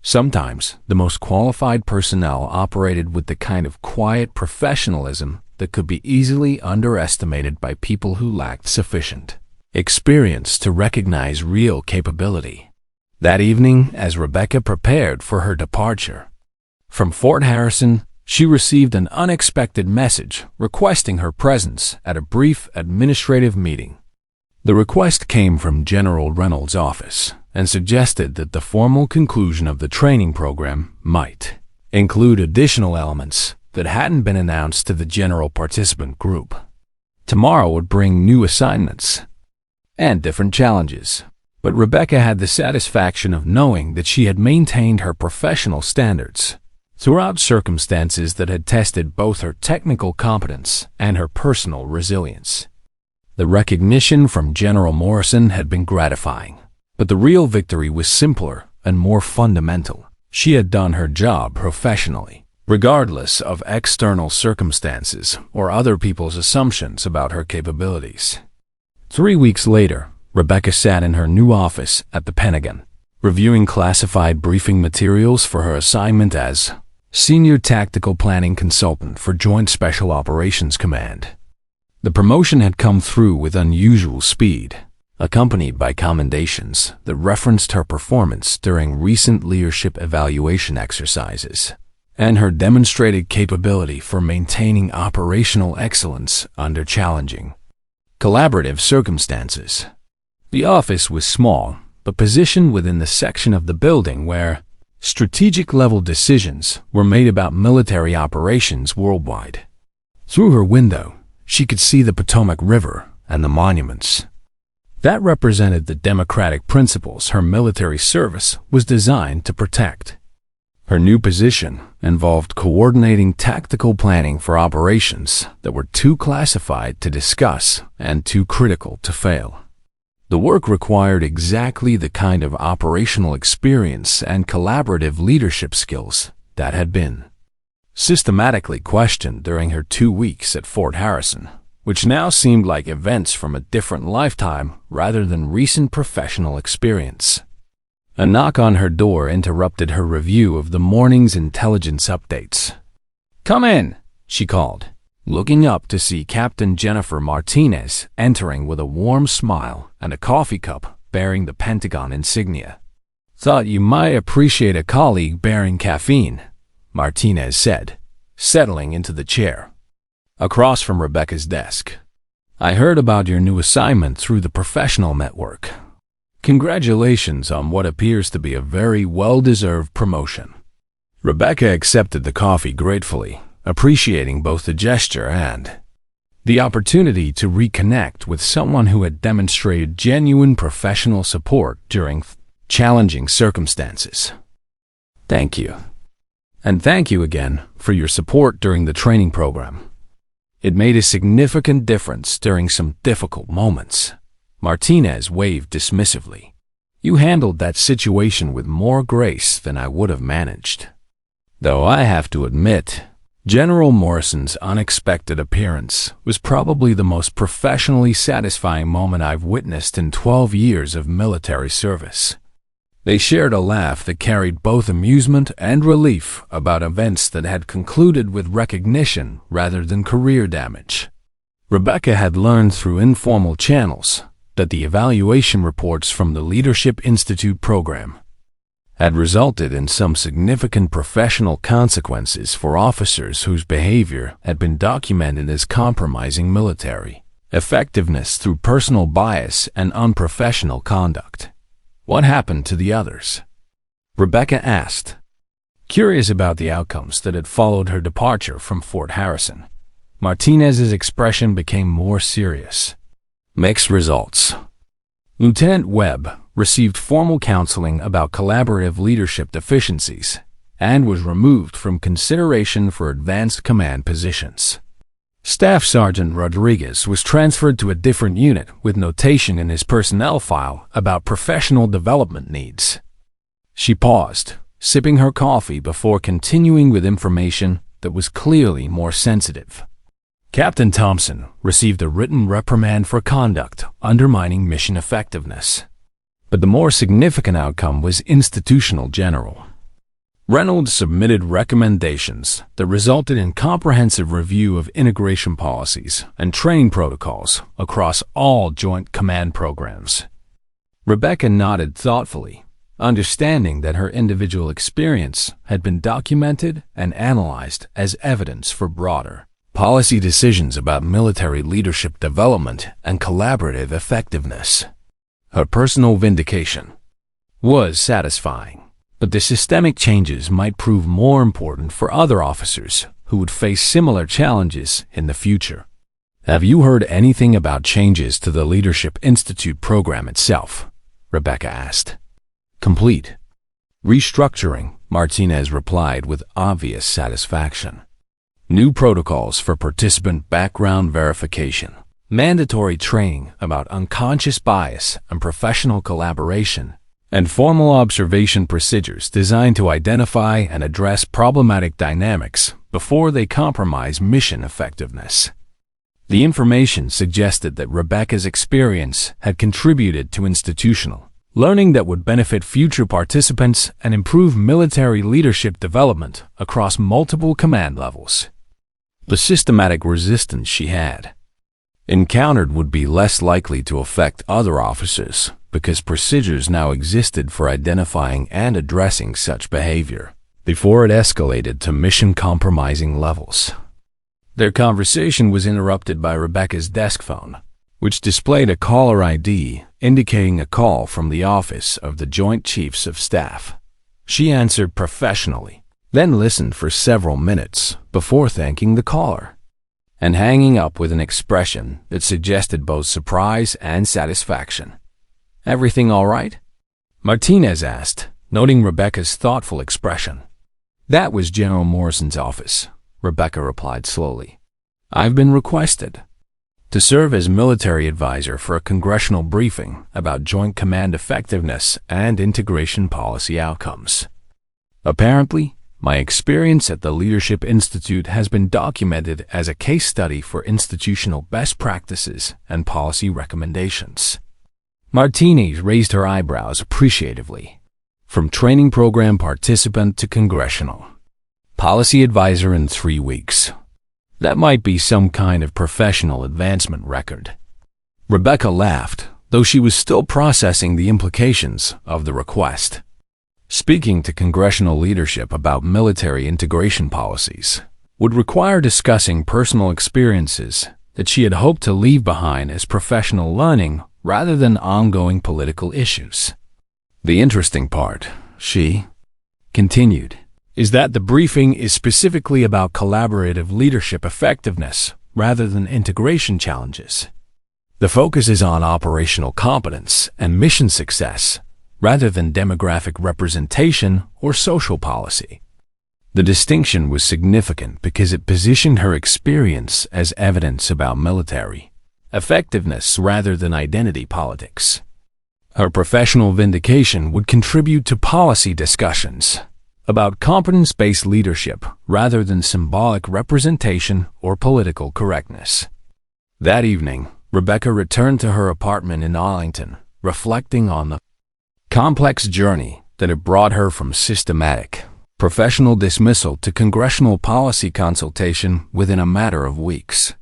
Sometimes, the most qualified personnel operated with the kind of quiet professionalism that could be easily underestimated by people who lacked sufficient experience to recognize real capability. That evening, as Rebecca prepared for her departure from Fort Harrison, she received an unexpected message requesting her presence at a brief administrative meeting. The request came from General Reynolds' office and suggested that the formal conclusion of the training program might include additional elements that hadn't been announced to the general participant group. Tomorrow would bring new assignments and different challenges, but Rebecca had the satisfaction of knowing that she had maintained her professional standards throughout circumstances that had tested both her technical competence and her personal resilience. The recognition from General Morrison had been gratifying, but the real victory was simpler and more fundamental. She had done her job professionally, regardless of external circumstances or other people's assumptions about her capabilities. 3 weeks later, Rebecca sat in her new office at the Pentagon, reviewing classified briefing materials for her assignment as Senior Tactical Planning Consultant for Joint Special Operations Command. The promotion had come through with unusual speed, accompanied by commendations that referenced her performance during recent leadership evaluation exercises and her demonstrated capability for maintaining operational excellence under challenging, collaborative circumstances. The office was small, but positioned within the section of the building where strategic-level decisions were made about military operations worldwide. Through her window, she could see the Potomac River and the monuments that represented the democratic principles her military service was designed to protect. Her new position involved coordinating tactical planning for operations that were too classified to discuss and too critical to fail. The work required exactly the kind of operational experience and collaborative leadership skills that had been systematically questioned during her 2 weeks at Fort Harrison, which now seemed like events from a different lifetime rather than recent professional experience. A knock on her door interrupted her review of the morning's intelligence updates. "Come in," she called, looking up to see Captain Jennifer Martinez entering with a warm smile and a coffee cup bearing the Pentagon insignia. "Thought you might appreciate a colleague bearing caffeine," Martinez said, settling into the chair across from Rebecca's desk. "I heard about your new assignment through the professional network. Congratulations on what appears to be a very well-deserved promotion." Rebecca accepted the coffee gratefully, appreciating both the gesture and the opportunity to reconnect with someone who had demonstrated genuine professional support during challenging circumstances. "Thank you. And thank you again for your support during the training program. It made a significant difference during some difficult moments." Martinez waved dismissively. "You handled that situation with more grace than I would have managed. Though I have to admit, General Morrison's unexpected appearance was probably the most professionally satisfying moment I've witnessed in 12 years of military service." They shared a laugh that carried both amusement and relief about events that had concluded with recognition rather than career damage. Rebecca had learned through informal channels that the evaluation reports from the Leadership Institute program had resulted in some significant professional consequences for officers whose behavior had been documented as compromising military effectiveness through personal bias and unprofessional conduct. "What happened to the others?" Rebecca asked, curious about the outcomes that had followed her departure from Fort Harrison. Martinez's expression became more serious. "Mixed results. Lieutenant Webb received formal counseling about collaborative leadership deficiencies and was removed from consideration for advanced command positions. Staff Sergeant Rodriguez was transferred to a different unit with notation in his personnel file about professional development needs." She paused, sipping her coffee before continuing with information that was clearly more sensitive. "Captain Thompson received a written reprimand for conduct undermining mission effectiveness. But the more significant outcome was institutional general. Reynolds submitted recommendations that resulted in comprehensive review of integration policies and training protocols across all Joint Command programs." Rebecca nodded thoughtfully, understanding that her individual experience had been documented and analyzed as evidence for broader policy decisions about military leadership development and collaborative effectiveness. Her personal vindication was satisfying, but the systemic changes might prove more important for other officers who would face similar challenges in the future. "Have you heard anything about changes to the Leadership Institute program itself?" Rebecca asked. "Complete restructuring," Martinez replied with obvious satisfaction. "New protocols for participant background verification, mandatory training about unconscious bias and professional collaboration, and formal observation procedures designed to identify and address problematic dynamics before they compromise mission effectiveness." The information suggested that Rebecca's experience had contributed to institutional learning that would benefit future participants and improve military leadership development across multiple command levels. The systematic resistance she had encountered would be less likely to affect other officers because procedures now existed for identifying and addressing such behavior before it escalated to mission-compromising levels. Their conversation was interrupted by Rebecca's desk phone, which displayed a caller ID indicating a call from the office of the Joint Chiefs of Staff. She answered professionally, then listened for several minutes before thanking the caller and hanging up with an expression that suggested both surprise and satisfaction. "Everything all right?" Martinez asked, noting Rebecca's thoughtful expression. "That was General Morrison's office," Rebecca replied slowly. "I've been requested to serve as military advisor for a congressional briefing about Joint Command effectiveness and integration policy outcomes. Apparently, my experience at the Leadership Institute has been documented as a case study for institutional best practices and policy recommendations." Martinez raised her eyebrows appreciatively. "From training program participant to congressional policy advisor in 3 weeks. That might be some kind of professional advancement record. Rebecca laughed, though she was still processing the implications of the request. Speaking to congressional leadership about military integration policies would require discussing personal experiences that she had hoped to leave behind as professional learning rather than ongoing political issues. The interesting part, she continued, is that the briefing is specifically about collaborative leadership effectiveness rather than integration challenges. The focus is on operational competence and mission success rather than demographic representation or social policy. The distinction was significant because it positioned her experience as evidence about military effectiveness rather than identity politics. Her professional vindication would contribute to policy discussions about competence-based leadership rather than symbolic representation or political correctness. That evening, Rebecca returned to her apartment in Arlington, reflecting on the complex journey that had brought her from systematic professional dismissal to congressional policy consultation within a matter of weeks.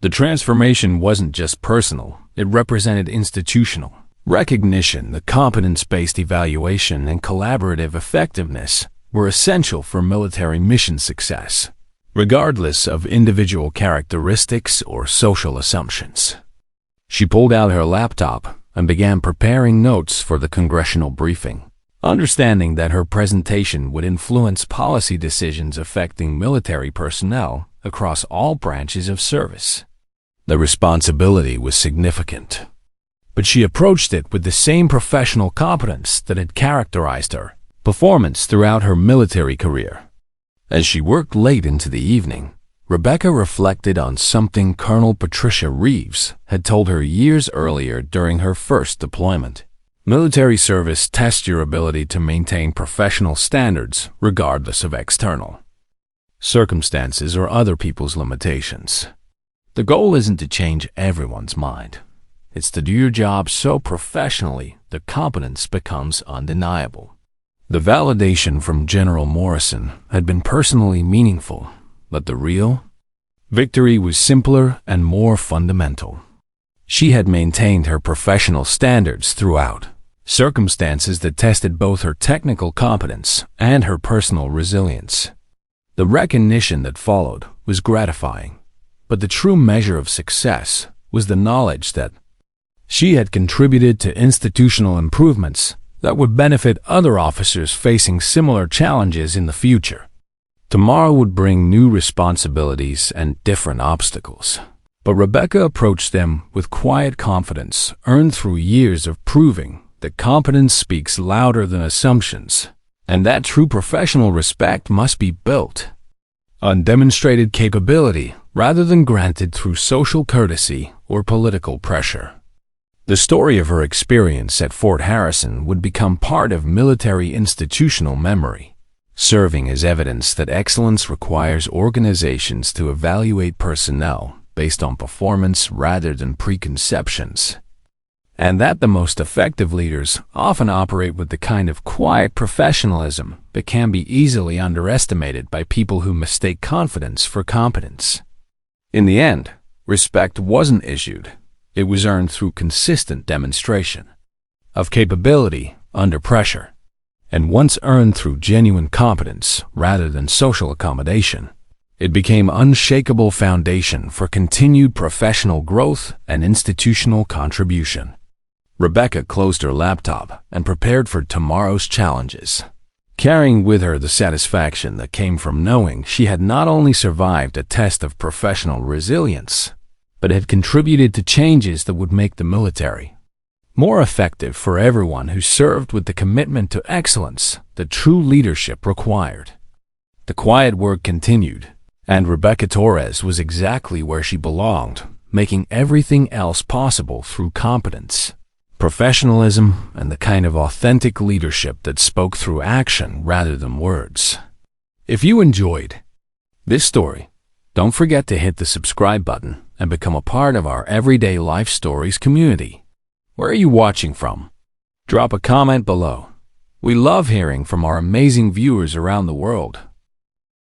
The transformation wasn't just personal, it represented institutional recognition. The competence-based evaluation and collaborative effectiveness were essential for military mission success, regardless of individual characteristics or social assumptions. She pulled out her laptop and began preparing notes for the congressional briefing, understanding that her presentation would influence policy decisions affecting military personnel across all branches of service. The responsibility was significant, but she approached it with the same professional competence that had characterized her performance throughout her military career. As she worked late into the evening, Rebecca reflected on something Colonel Patricia Reeves had told her years earlier during her first deployment. Military service tests your ability to maintain professional standards regardless of external circumstances or other people's limitations. The goal isn't to change everyone's mind. It's to do your job so professionally that competence becomes undeniable. The validation from General Morrison had been personally meaningful, but the real victory was simpler and more fundamental. She had maintained her professional standards throughout, circumstances that tested both her technical competence and her personal resilience. The recognition that followed was gratifying, but the true measure of success was the knowledge that she had contributed to institutional improvements that would benefit other officers facing similar challenges in the future. Tomorrow would bring new responsibilities and different obstacles, but Rebecca approached them with quiet confidence earned through years of proving that competence speaks louder than assumptions, and that true professional respect must be built on demonstrated capability rather than granted through social courtesy or political pressure. The story of her experience at Fort Harrison would become part of military institutional memory, serving as evidence that excellence requires organizations to evaluate personnel based on performance rather than preconceptions, and that the most effective leaders often operate with the kind of quiet professionalism that can be easily underestimated by people who mistake confidence for competence. In the end, respect wasn't issued. It was earned through consistent demonstration of capability under pressure, and once earned through genuine competence rather than social accommodation, it became an unshakable foundation for continued professional growth and institutional contribution. Rebecca closed her laptop and prepared for tomorrow's challenges, carrying with her the satisfaction that came from knowing she had not only survived a test of professional resilience, but had contributed to changes that would make the military more effective for everyone who served with the commitment to excellence that true leadership required. The quiet work continued, and Rebecca Torres was exactly where she belonged, making everything else possible through competence, professionalism, and the kind of authentic leadership that spoke through action rather than words. If you enjoyed this story, don't forget to hit the subscribe button and become a part of our Everyday Life Stories community. Where are you watching from? Drop a comment below. We love hearing from our amazing viewers around the world.